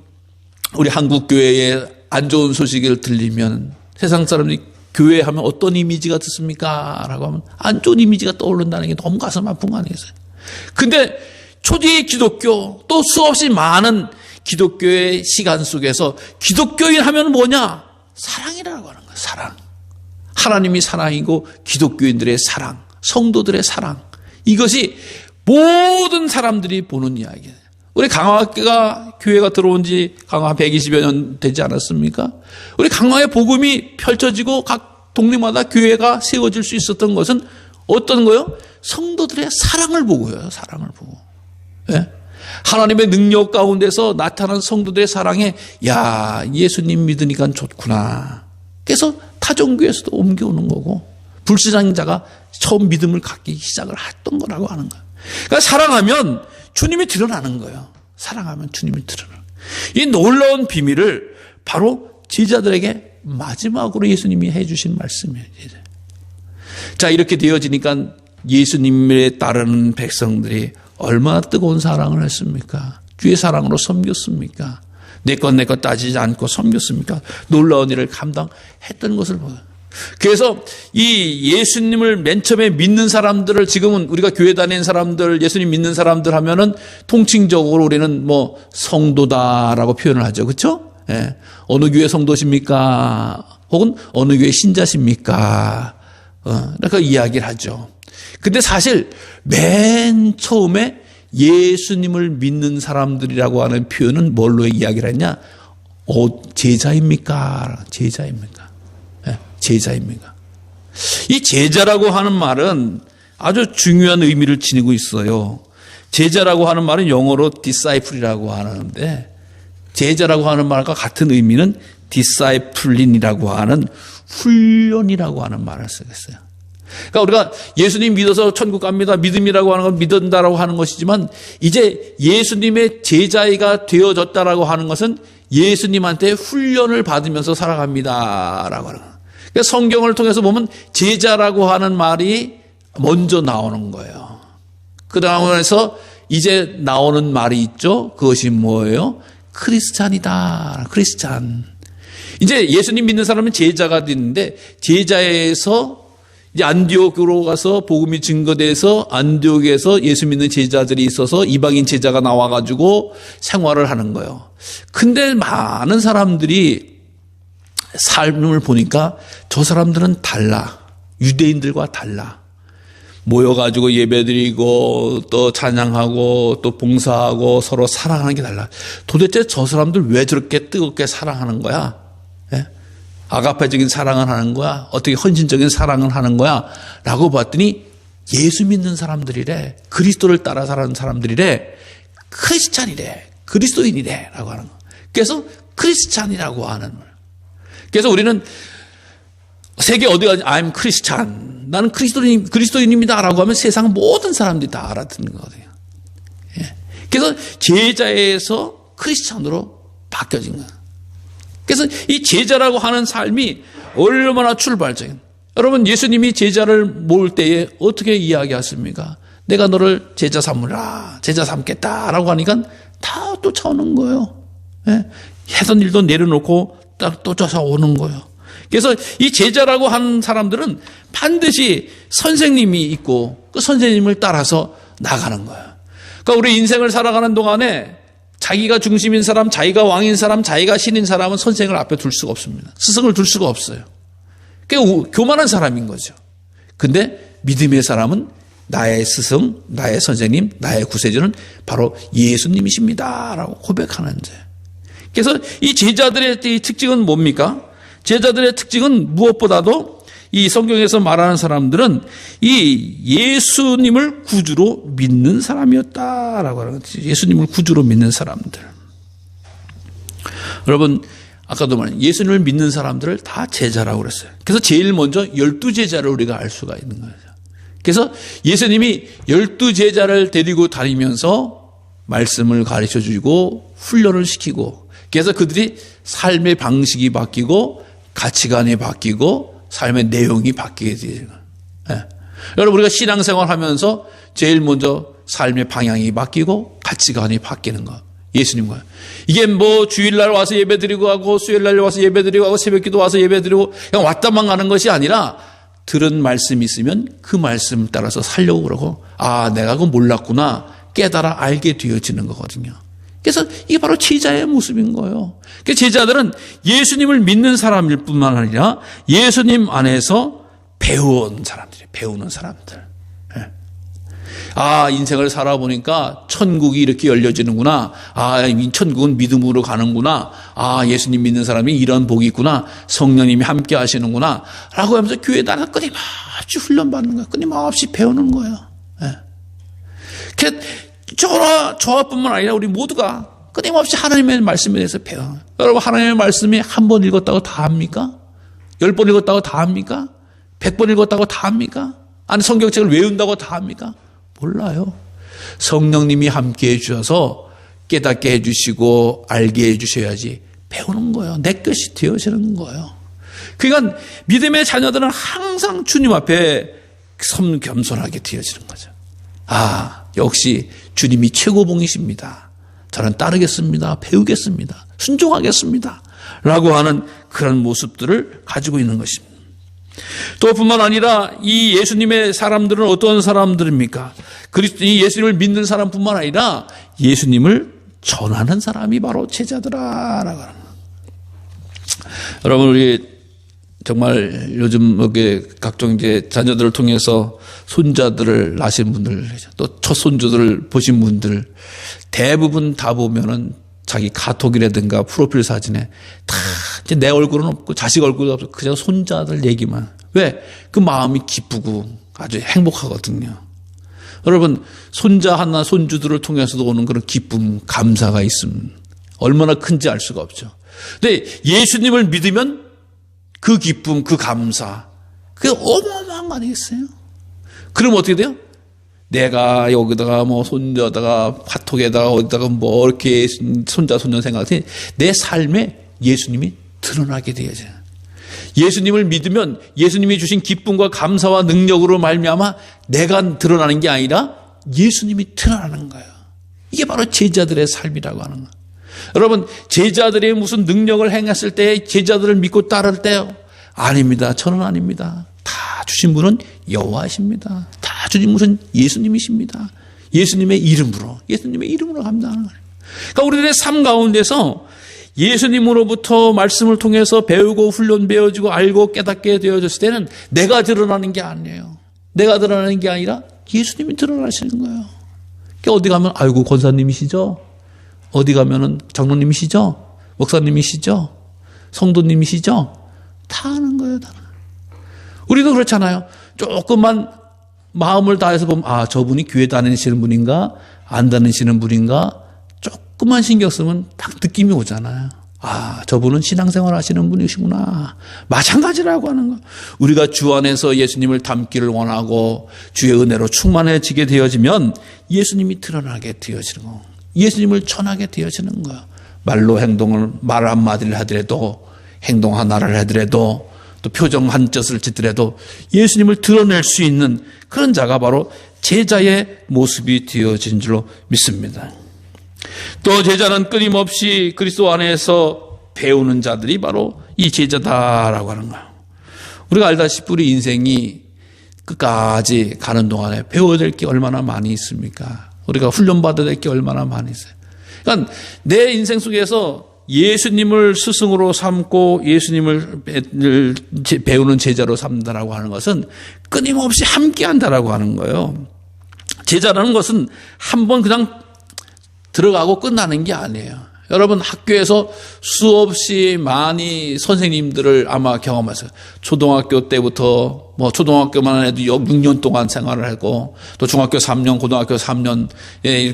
우리 한국 교회에 안 좋은 소식을 들리면 세상 사람들이 교회 하면 어떤 이미지가 듣습니까? 라고 하면 안 좋은 이미지가 떠오른다는 게 너무 가슴 아픈 거 아니겠어요? 근데 초대의 기독교, 또 수없이 많은 기독교의 시간 속에서 기독교인 하면 뭐냐? 사랑이라고 하는 거예요. 사랑. 하나님이 사랑이고 기독교인들의 사랑, 성도들의 사랑. 이것이 모든 사람들이 보는 이야기예요. 우리 강화가 교회가 들어온 지 강화 120여 년 되지 않았습니까? 우리 강화의 복음이 펼쳐지고 각 동네마다 교회가 세워질 수 있었던 것은 어떤 거요? 성도들의 사랑을 보고요. 사랑을 보고. 예? 하나님의 능력 가운데서 나타난 성도들의 사랑에 야, 예수님 믿으니까 좋구나. 그래서 타종교에서도 옮겨오는 거고 불신앙자가 처음 믿음을 갖기 시작을 했던 거라고 하는 거예요. 그러니까 사랑하면 주님이 드러나는 거예요. 사랑하면 주님이 드러나는 거예요. 이 놀라운 비밀을 바로 제자들에게 마지막으로 예수님이 해주신 말씀이에요. 자, 이렇게 되어지니까 예수님에 따르는 백성들이 얼마나 뜨거운 사랑을 했습니까? 주의 사랑으로 섬겼습니까? 내 것 따지지 않고 섬겼습니까? 놀라운 일을 감당했던 것을 보여요. 그래서 이 예수님을 맨 처음에 믿는 사람들을 지금은 우리가 교회 다니는 사람들, 예수님 믿는 사람들 하면은 통칭적으로 우리는 뭐 성도다라고 표현을 하죠. 그렇죠? 예. 어느 교회 성도십니까? 혹은 어느 교회 신자십니까? 그러니까 이야기를 하죠. 근데 사실 맨 처음에 예수님을 믿는 사람들이라고 하는 표현은 뭘로 이야기를 했냐? 제자입니까? 제자입니까? 네, 제자입니까? 이 제자라고 하는 말은 아주 중요한 의미를 지니고 있어요. 제자라고 하는 말은 영어로 disciple이라고 하는데 제자라고 하는 말과 같은 의미는 디사이플린이라고 하는 훈련이라고 하는 말을 쓰겠어요. 그러니까 우리가 예수님 믿어서 천국 갑니다. 믿음이라고 하는 건 믿는다라고 하는 것이지만 이제 예수님의 제자가 되어졌다라고 하는 것은 예수님한테 훈련을 받으면서 살아갑니다라고 하는 거예요. 그러니까 성경을 통해서 보면 제자라고 하는 말이 먼저 나오는 거예요. 그 다음에서 이제 나오는 말이 있죠. 그것이 뭐예요? 크리스찬이다. 크리스찬. 이제 예수님 믿는 사람은 제자가 됐는데 제자에서 이제 안디옥으로 가서 복음이 증거돼서 안디옥에서 예수 믿는 제자들이 있어서 이방인 제자가 나와가지고 생활을 하는 거예요. 근데 많은 사람들이 삶을 보니까 저 사람들은 달라. 유대인들과 달라. 모여가지고 예배드리고 또 찬양하고 또 봉사하고 서로 사랑하는 게 달라. 도대체 저 사람들 왜 저렇게 뜨겁게 사랑하는 거야? 예? 아가페적인 사랑을 하는 거야? 어떻게 헌신적인 사랑을 하는 거야? 라고 봤더니 예수 믿는 사람들이래. 그리스도를 따라 살아가는 사람들이래. 크리스찬이래. 그리스도인이래. 라고 하는 거. 그래서 크리스찬이라고 하는 거예요. 그래서 우리는 세계 어디 가지 I'm 크리스찬. 나는 그리스도인입니다. 라고 하면 세상 모든 사람들이 다 알아듣는 거거든요. 예. 그래서 제자에서 크리스찬으로 바뀌어진 거예요. 그래서 이 제자라고 하는 삶이 얼마나 출발적인. 여러분 예수님이 제자를 모을 때에 어떻게 이야기하십니까? 내가 너를 제자 삼으라. 제자 삼겠다라고 하니까 다 쫓아오는 거예요. 예? 하던 일도 내려놓고 딱 쫓아오는 거예요. 그래서 이 제자라고 하는 사람들은 반드시 선생님이 있고 그 선생님을 따라서 나가는 거예요. 그러니까 우리 인생을 살아가는 동안에 자기가 중심인 사람, 자기가 왕인 사람, 자기가 신인 사람은 선생을 앞에 둘 수가 없습니다. 스승을 둘 수가 없어요. 그러니까 교만한 사람인 거죠. 근데 믿음의 사람은 나의 스승, 나의 선생님, 나의 구세주는 바로 예수님이십니다. 라고 고백하는 거예요. 그래서 이 제자들의 특징은 뭡니까? 제자들의 특징은 무엇보다도 이 성경에서 말하는 사람들은 이 예수님을 구주로 믿는 사람이었다라고 하는 거죠. 예수님을 구주로 믿는 사람들. 여러분 아까도 말한 예수님을 믿는 사람들을 다 제자라고 그랬어요. 그래서 제일 먼저 12제자를 우리가 알 수가 있는 거죠. 그래서 예수님이 12제자를 데리고 다니면서 말씀을 가르쳐 주고 훈련을 시키고 그래서 그들이 삶의 방식이 바뀌고 가치관이 바뀌고 삶의 내용이 바뀌게 되죠. 예. 여러분 우리가 신앙생활 하면서 제일 먼저 삶의 방향이 바뀌고 가치관이 바뀌는 거. 예수님과. 이게 뭐 주일날 와서 예배드리고 하고 수요일날 와서 예배드리고 하고 새벽기도 와서 예배드리고 그냥 왔다만 가는 것이 아니라 들은 말씀이 있으면 그 말씀 따라서 살려고 그러고 아 내가 그거 몰랐구나 깨달아 알게 되어지는 거거든요. 그래서 이게 바로 제자의 모습인 거예요. 제자들은 예수님을 믿는 사람일 뿐만 아니라 예수님 안에서 배운 사람들이에요. 배우는 사람들. 아, 인생을 살아보니까 천국이 이렇게 열려지는구나. 아, 천국은 믿음으로 가는구나. 아, 예수님 믿는 사람이 이런 복이 있구나. 성령님이 함께 하시는구나. 라고 하면서 교회에 나가서 끊임없이 훈련받는 거예요. 끊임없이 배우는 거예요. 저뿐만 아니라 우리 모두가 끊임없이 하나님의 말씀에 대해서 배워요. 여러분 하나님의 말씀이 한 번 읽었다고 다 합니까? 10번 읽었다고 다 합니까? 100번 읽었다고 다 합니까? 아니 성경책을 외운다고 다 합니까? 몰라요. 성령님이 함께 해주셔서 깨닫게 해주시고 알게 해주셔야지 배우는 거예요. 내 것이 되어지는 거예요. 그러니까 믿음의 자녀들은 항상 주님 앞에 겸손하게 되어지는 거죠. 아 역시 주님이 최고봉이십니다. 저는 따르겠습니다. 배우겠습니다. 순종하겠습니다. 라고 하는 그런 모습들을 가지고 있는 것입니다. 또 뿐만 아니라 이 예수님의 사람들은 어떤 사람들입니까? 이 예수님을 믿는 사람뿐만 아니라 예수님을 전하는 사람이 바로 제자들아라고 하는 거예요. 여러분 우리 정말 요즘 각종 이제 자녀들을 통해서 손자들을 낳으신 분들 또 첫 손주들을 보신 분들 대부분 다 보면은 자기 카톡이라든가 프로필 사진에 다 이제 내 얼굴은 없고 자식 얼굴도 없고 그냥 손자들 얘기만. 왜? 그 마음이 기쁘고 아주 행복하거든요. 여러분 손자 하나 손주들을 통해서도 오는 그런 기쁨 감사가 있으면 얼마나 큰지 알 수가 없죠. 근데 예수님을 믿으면 그 기쁨, 그 감사, 그게 어마어마한 거 아니겠어요? 그럼 어떻게 돼요? 내가 여기다가 뭐 손자다가 카톡에다가 어디다가 뭐 이렇게 손자 손녀 생각하더니 내 삶에 예수님이 드러나게 되어져요. 예수님을 믿으면 예수님이 주신 기쁨과 감사와 능력으로 말미암아 내가 드러나는 게 아니라 예수님이 드러나는 거예요. 이게 바로 제자들의 삶이라고 하는 거예요. 여러분, 제자들이 무슨 능력을 행했을 때 제자들을 믿고 따를 때요? 아닙니다. 저는 아닙니다. 다 주신 분은 여호와이십니다. 다 주신 분은 예수님이십니다. 예수님의 이름으로 감당하는 거예요. 그러니까 우리들의 삶 가운데서 예수님으로부터 말씀을 통해서 배우고 훈련 배워지고 알고 깨닫게 되어졌을 때는 내가 드러나는 게 아니에요. 내가 드러나는 게 아니라 예수님이 드러나시는 거예요. 그러니까 어디 가면 아이고 권사님이시죠? 어디 가면은 장로님이시죠? 목사님이시죠? 성도님이시죠? 다 아는 거예요. 다. 우리도 그렇잖아요. 조금만 마음을 다해서 보면 아, 저분이 교회 다니시는 분인가 안 다니시는 분인가 조금만 신경 쓰면 딱 느낌이 오잖아요. 아, 저분은 신앙생활 하시는 분이시구나. 마찬가지라고 하는 거. 우리가 주 안에서 예수님을 닮기를 원하고 주의 은혜로 충만해지게 되어지면 예수님이 드러나게 되어지는 거. 예수님을 전하게 되어지는 거예요. 말로 행동을 말 한마디를 하더라도 행동 하나를 하더라도 또 표정 한 젖을 짓더라도 예수님을 드러낼 수 있는 그런 자가 바로 제자의 모습이 되어진 줄로 믿습니다. 또 제자는 끊임없이 그리스도 안에서 배우는 자들이 바로 이 제자다라고 하는 거예요. 우리가 알다시피 우리 인생이 끝까지 가는 동안에 배워야 될 게 얼마나 많이 있습니까? 우리가 훈련받아야 될 게 얼마나 많이 있어요. 그러니까 내 인생 속에서 예수님을 스승으로 삼고 예수님을 배우는 제자로 삼는다라고 하는 것은 끊임없이 함께한다라고 하는 거예요. 제자라는 것은 한번 그냥 들어가고 끝나는 게 아니에요. 여러분 학교에서 수없이 많이 선생님들을 아마 경험하세요. 초등학교 때부터 뭐 초등학교만 해도 6년 동안 생활을 하고 또 중학교 3년, 고등학교 3년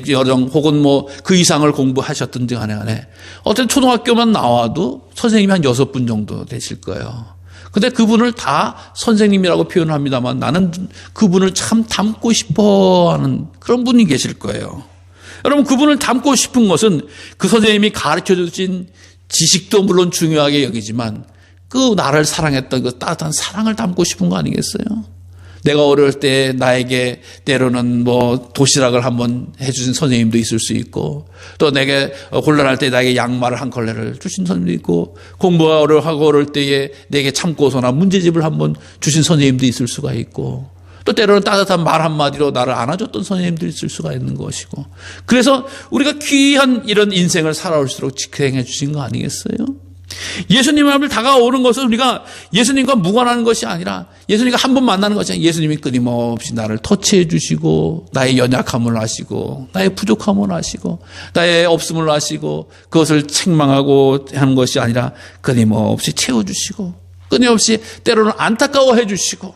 여정 혹은 뭐 그 이상을 공부하셨든지 간에 어쨌든 초등학교만 나와도 선생님이 한 6분 정도 되실 거예요. 근데 그분을 다 선생님이라고 표현합니다만 나는 그분을 참 닮고 싶어 하는 그런 분이 계실 거예요. 여러분 그분을 닮고 싶은 것은 그 선생님이 가르쳐 주신 지식도 물론 중요하게 여기지만 그 나를 사랑했던 그 따뜻한 사랑을 담고 싶은 거 아니겠어요? 내가 어릴 때 나에게 때로는 뭐 도시락을 한번 해주신 선생님도 있을 수 있고 또 내게 곤란할 때 나에게 양말을 한 컬레를 주신 선생님도 있고 공부하고 어릴 때에 내게 참고서나 문제집을 한번 주신 선생님도 있을 수가 있고 또 때로는 따뜻한 말 한마디로 나를 안아줬던 선생님들이 있을 수가 있는 것이고 그래서 우리가 귀한 이런 인생을 살아올수록 지켜해 주신 거 아니겠어요? 예수님 앞을 다가오는 것은 우리가 예수님과 무관한 것이 아니라 예수님과 한 번 만나는 것이 아니라 예수님이 끊임없이 나를 터치해 주시고 나의 연약함을 아시고 나의 부족함을 아시고 나의 없음을 아시고 그것을 책망하고 하는 것이 아니라 끊임없이 채워주시고 끊임없이 때로는 안타까워해 주시고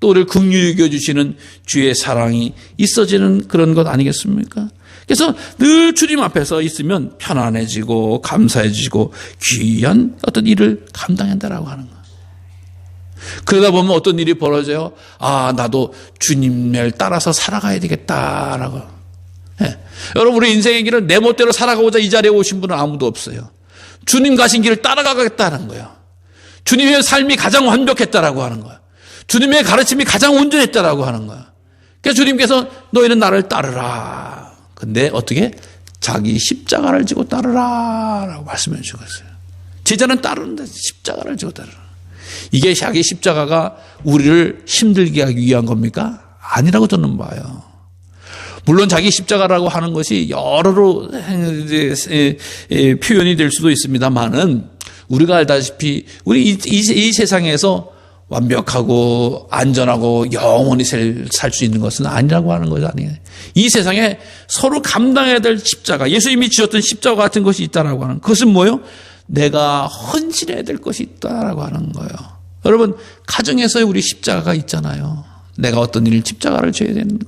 또 우리를 긍휼히 여겨주시는 주의 사랑이 있어지는 그런 것 아니겠습니까? 그래서 늘 주님 앞에서 있으면 편안해지고 감사해지고 귀한 어떤 일을 감당한다라고 하는 거예요. 그러다 보면 어떤 일이 벌어져요? 아, 나도 주님을 따라서 살아가야 되겠다라고. 네. 여러분 우리 인생의 길을 내 멋대로 살아가고자 이 자리에 오신 분은 아무도 없어요. 주님 가신 길을 따라가겠다는 거예요. 주님의 삶이 가장 완벽했다라고 하는 거예요. 주님의 가르침이 가장 온전했다라고 하는 거야. 그래서 주님께서 너희는 나를 따르라. 근데 어떻게? 자기 십자가를 지고 따르라 라고 말씀해 주셨어요. 제자는 따르는데 십자가를 지고 따르라. 이게 자기 십자가가 우리를 힘들게 하기 위한 겁니까? 아니라고 저는 봐요. 물론 자기 십자가라고 하는 것이 여러로 표현이 될 수도 있습니다만은 우리가 알다시피 우리 이 세상에서 완벽하고 안전하고 영원히 살 수 있는 것은 아니라고 하는 것이 아니에요. 이 세상에 서로 감당해야 될 십자가, 예수님이 지었던 십자가 같은 것이 있다라고 하는 그것은 뭐예요? 내가 헌신해야 될 것이 있다라고 하는 거예요. 여러분 가정에서 우리 십자가가 있잖아요. 내가 어떤 일을 십자가를 져야 되는 거.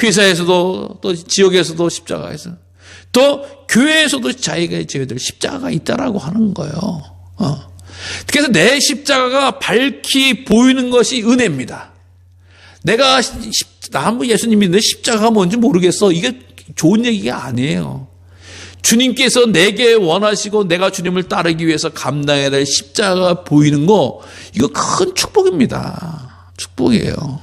회사에서도 또 지역에서도 십자가에서 또 교회에서도 자기가 져야 될 십자가가 있다라고 하는 거예요. 그래서 내 십자가가 밝히 보이는 것이 은혜입니다. 내가 나 예수님 믿는데 십자가가 뭔지 모르겠어. 이게 좋은 얘기가 아니에요. 주님께서 내게 원하시고 내가 주님을 따르기 위해서 감당해야 될 십자가가 보이는 거, 이거 큰 축복입니다. 축복이에요.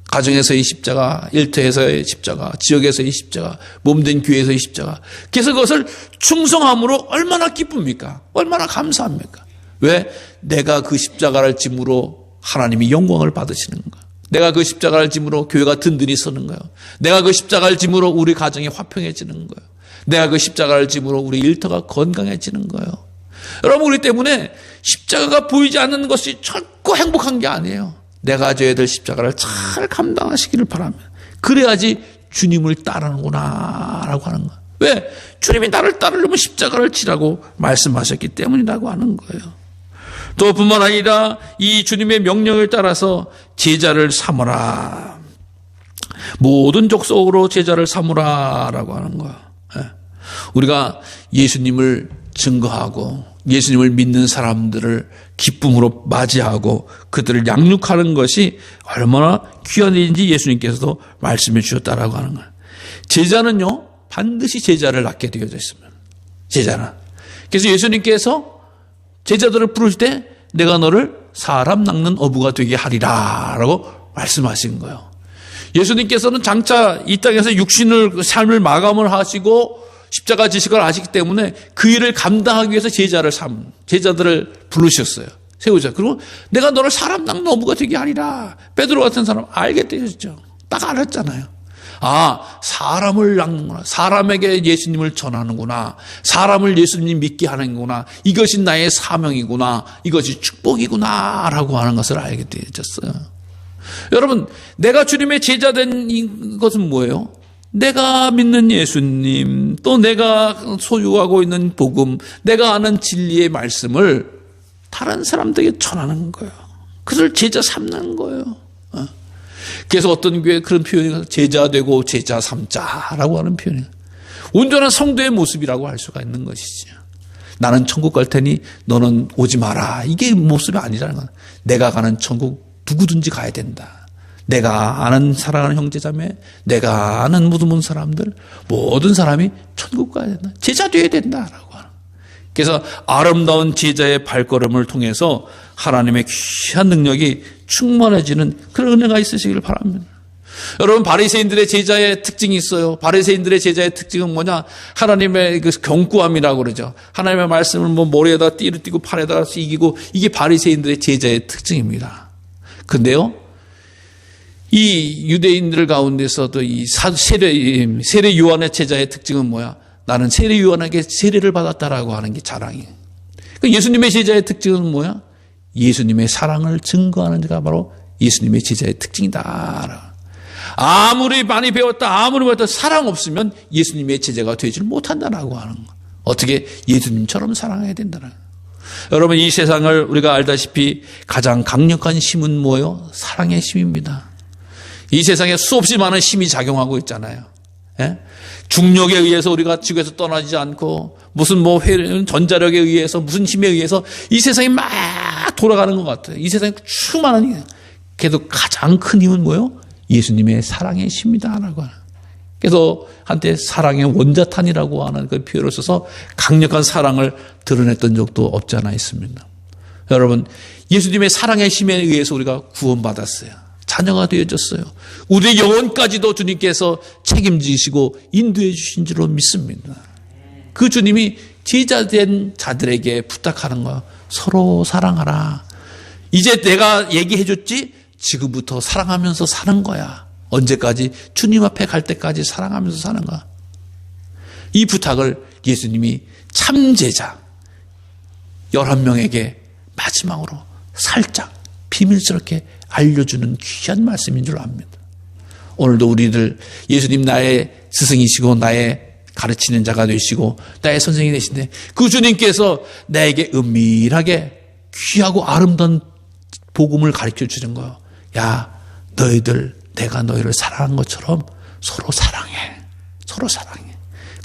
가정에서의 십자가, 일터에서의 십자가, 지역에서의 십자가, 몸된 교회에서의 십자가. 그래서 그것을 충성함으로 얼마나 기쁩니까? 얼마나 감사합니까? 왜? 내가 그 십자가를 짐으로 하나님이 영광을 받으시는 거예요. 내가 그 십자가를 짐으로 교회가 든든히 서는 거예요. 내가 그 십자가를 짐으로 우리 가정이 화평해지는 거예요. 내가 그 십자가를 짐으로 우리 일터가 건강해지는 거예요. 여러분, 우리 때문에 십자가가 보이지 않는 것이 결코 행복한 게 아니에요. 내가 져야 될 십자가를 잘 감당하시기를 바랍니다. 그래야지 주님을 따르는구나 라고 하는 거예요. 왜? 주님이 나를 따르려면 십자가를 지라고 말씀하셨기 때문이라고 하는 거예요. 또 뿐만 아니라 이 주님의 명령을 따라서 제자를 삼으라. 모든 족속으로 제자를 삼으라 라고 하는 거예요. 우리가 예수님을 증거하고 예수님을 믿는 사람들을 기쁨으로 맞이하고 그들을 양육하는 것이 얼마나 귀한 일인지 예수님께서도 말씀해 주셨다라고 하는 거예요. 제자는요, 반드시 제자를 낳게 되어져 있습니다. 제자는. 그래서 예수님께서 제자들을 부르실 때 내가 너를 사람 낚는 어부가 되게 하리라 라고 말씀하신 거예요. 예수님께서는 장차 이 땅에서 육신을 삶을 마감을 하시고 십자가 지식을 하시기 때문에 그 일을 감당하기 위해서 제자들을 부르셨어요. 세우자. 그리고 내가 너를 사람 낚는 어부가 되게 하리라. 베드로 같은 사람 알게 되셨죠. 딱 알았잖아요. 아, 사람을 낚는구나. 사람에게 예수님을 전하는구나. 사람을 예수님 믿게 하는구나. 이것이 나의 사명이구나. 이것이 축복이구나. 라고 하는 것을 알게 되셨어요. 여러분, 내가 주님의 제자된 것은 뭐예요? 내가 믿는 예수님, 또 내가 소유하고 있는 복음, 내가 아는 진리의 말씀을 다른 사람들에게 전하는 거예요. 그들을 제자 삼는 거예요. 그래서 어떤 교회 그런 표현이 제자 되고 제자 삼자라고 하는 표현이에요. 온전한 성도의 모습이라고 할 수가 있는 것이죠. 나는 천국 갈 테니 너는 오지 마라. 이게 모습이 아니라는 거예요. 내가 가는 천국 누구든지 가야 된다. 내가 아는 사랑하는 형제자매, 내가 아는 무덤 사람들, 모든 사람이 천국 가야 된다. 제자 되어야 된다라고 하는. 그래서 아름다운 제자의 발걸음을 통해서 하나님의 귀한 능력이 충만해지는 그런 은혜가 있으시길 바랍니다. 여러분, 바리새인들의 제자의 특징이 있어요. 바리새인들의 제자의 특징은 뭐냐? 하나님의 그 경구함이라고 그러죠. 하나님의 말씀을 뭐 머리에다 띠를 띠고 팔에다가 이기고, 이게 바리새인들의 제자의 특징입니다. 근데요, 이 유대인들 가운데서도 이 세례 요한의 제자의 특징은 뭐야? 나는 세례 요한에게 세례를 받았다라고 하는 게 자랑이에요. 예수님의 제자의 특징은 뭐야? 예수님의 사랑을 증거하는 데가 바로 예수님의 제자의 특징이다. 아무리 많이 배웠다, 아무리 배웠다, 사랑 없으면 예수님의 제자가 되지 못한다라고 하는 거. 어떻게 예수님처럼 사랑해야 된다는 거. 여러분, 이 세상을 우리가 알다시피 가장 강력한 힘은 뭐예요? 사랑의 힘입니다. 이 세상에 수없이 많은 힘이 작용하고 있잖아요. 예? 중력에 의해서 우리가 지구에서 떠나지 않고 무슨 뭐 전자력에 의해서 무슨 힘에 의해서 이 세상이 막 돌아가는 것 같아요. 이 세상에 수많은 힘. 그래도 가장 큰 힘은 뭐예요? 예수님의 사랑의 힘이다라고 하는. 그래서 한때 사랑의 원자탄이라고 하는 그 표현을 써서 강력한 사랑을 드러냈던 적도 없지 않아 있습니다. 여러분, 예수님의 사랑의 힘에 의해서 우리가 구원받았어요. 자녀가 되어졌어요. 우리의 영혼까지도 주님께서 책임지시고 인도해 주신 줄로 믿습니다. 그 주님이 제자된 자들에게 부탁하는 거, 서로 사랑하라. 이제 내가 얘기해 줬지? 지금부터 사랑하면서 사는 거야. 언제까지? 주님 앞에 갈 때까지 사랑하면서 사는 거야. 이 부탁을 예수님이 참 제자 11명에게 마지막으로 살짝 비밀스럽게 알려주는 귀한 말씀인 줄 압니다. 오늘도 우리들 예수님 나의 스승이시고 나의 가르치는 자가 되시고 나의 선생이 되신데 그 주님께서 나에게 은밀하게 귀하고 아름다운 복음을 가르쳐 주는 거예요. 야, 너희들 내가 너희를 사랑한 것처럼 서로 사랑해. 서로 사랑해.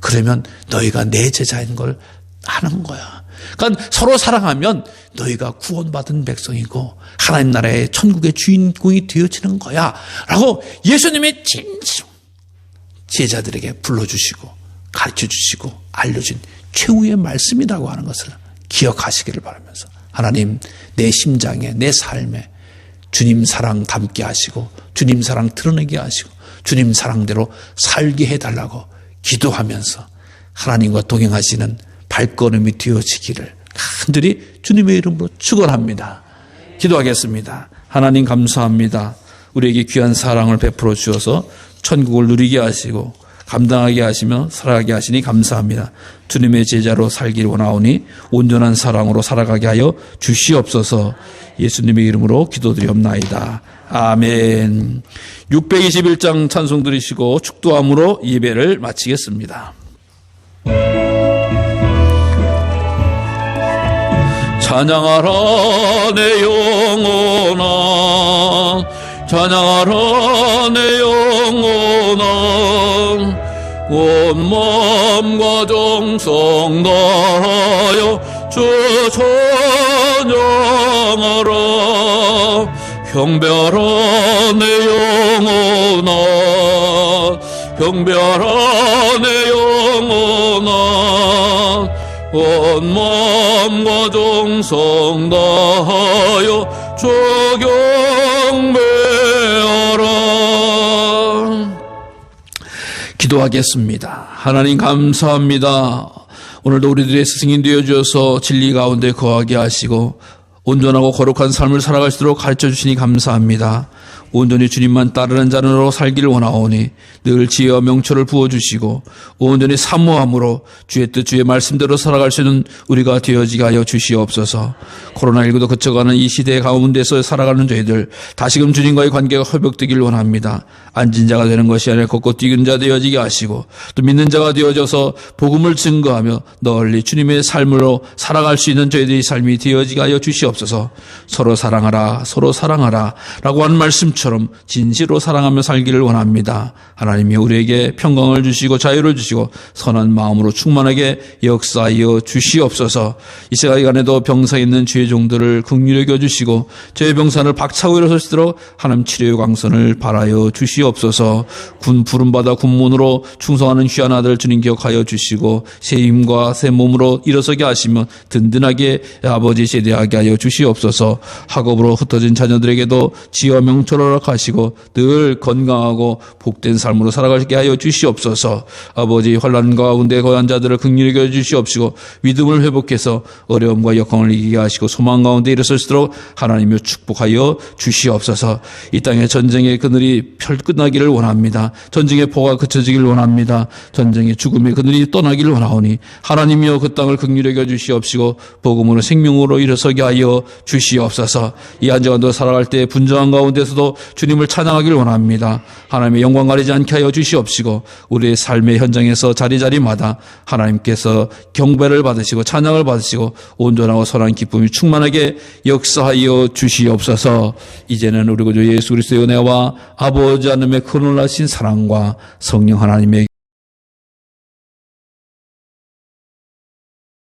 그러면 너희가 내 제자인 걸 아는 거야. 그러니까 서로 사랑하면 너희가 구원받은 백성이고 하나님 나라의 천국의 주인공이 되어지는 거야 라고 예수님의 진심 제자들에게 불러주시고 가르쳐주시고 알려준 최후의 말씀이라고 하는 것을 기억하시기를 바라면서 하나님 내 심장에 내 삶에 주님 사랑 담게 하시고 주님 사랑 드러내게 하시고 주님 사랑대로 살게 해달라고 기도하면서 하나님과 동행하시는 발걸음이 되어지기를 간절히 주님의 이름으로 축원합니다. 기도하겠습니다. 하나님 감사합니다. 우리에게 귀한 사랑을 베풀어 주셔서 천국을 누리게 하시고 감당하게 하시며 살아가게 하시니 감사합니다. 주님의 제자로 살기를 원하오니 온전한 사랑으로 살아가게 하여 주시옵소서. 예수님의 이름으로 기도드리옵나이다. 아멘. 621장 찬송 드리시고 축도함으로 예배를 마치겠습니다. 찬양하라 내 영혼아, 찬양하라 내 영혼아, 온 마음과 정성 다하여 주 찬양하라. 경배하라 내 영혼아, 경배하라 내 영혼아, 온 마음과 정성 다하여 주 경배하라. 기도하겠습니다. 하나님 감사합니다. 오늘도 우리들의 스승이 되어주셔서 진리 가운데 거하게 하시고 온전하고 거룩한 삶을 살아갈 수 있도록 가르쳐 주시니 감사합니다. 온전히 주님만 따르는 자로 살기를 원하오니 늘 지혜와 명철을 부어주시고 온전히 사모함으로 주의 뜻 주의 말씀대로 살아갈 수 있는 우리가 되어지게 하여 주시옵소서. 코로나19도 그쳐가는 이 시대 가운데서 살아가는 저희들 다시금 주님과의 관계가 회복되기를 원합니다. 앉은 자가 되는 것이 아니라 걷고 뛰는 자 되어지게 하시고 또 믿는 자가 되어져서 복음을 증거하며 널리 주님의 삶으로 살아갈 수 있는 저희들의 삶이 되어지게 하여 주시옵소서. 서로 사랑하라 서로 사랑하라 라고 하는 말씀처럼 진실로 사랑하며 살기를 원합니다. 하나님이 우리에게 평강을 주시고 자유를 주시고 선한 마음으로 충만하게 역사하여 주시옵소서. 이 시간에도 병상에 있는 주의 종들을 긍휼히 여겨주시고 죄의 병상을 박차고 일어설 수 있도록 하나님 치료의 광선을 바라여 주시옵소서. 군 부름받아 군문으로 충성하는 귀한 아들 주님 기억하여 주시고 새 힘과 새 몸으로 일어서게 하시며 든든하게 아버지 세대하게 하여 주시옵소서. 학업으로 흩어진 자녀들에게도 지혜와 명철을 허락하시고 늘 건강하고 복된 삶으로 살아가게 하여 주시옵소서. 아버지 환난 가운데 거한 자들을 긍휼히 여겨 주시옵시고 믿음을 회복해서 어려움과 역경을 이기게 하시고 소망 가운데 일어설 수 있도록 하나님을 축복하여 주시옵소서. 이 땅의 전쟁의 그늘이 끝나기를 원합니다. 전쟁의 포가 그쳐지기를 원합니다. 전쟁의 죽음의 그늘이 떠나기를 원하오니 하나님이여 그 땅을 긍휼히 여겨 주시옵시고 복음으로 생명으로 일어서게 하여 주시옵소서. 이 한 주간도 살아갈 때 분정한 가운데서도 주님을 찬양하기를 원합니다. 하나님의 영광 가리지 않게 하여 주시옵시고 우리의 삶의 현장에서 자리자리마다 하나님께서 경배를 받으시고 찬양을 받으시고 온전하고 선한 기쁨이 충만하게 역사하여 주시옵소서. 이제는 우리 구주 예수 그리스도의 은혜와 아버지 하나님의 크놀라신 사랑과 성령 하나님의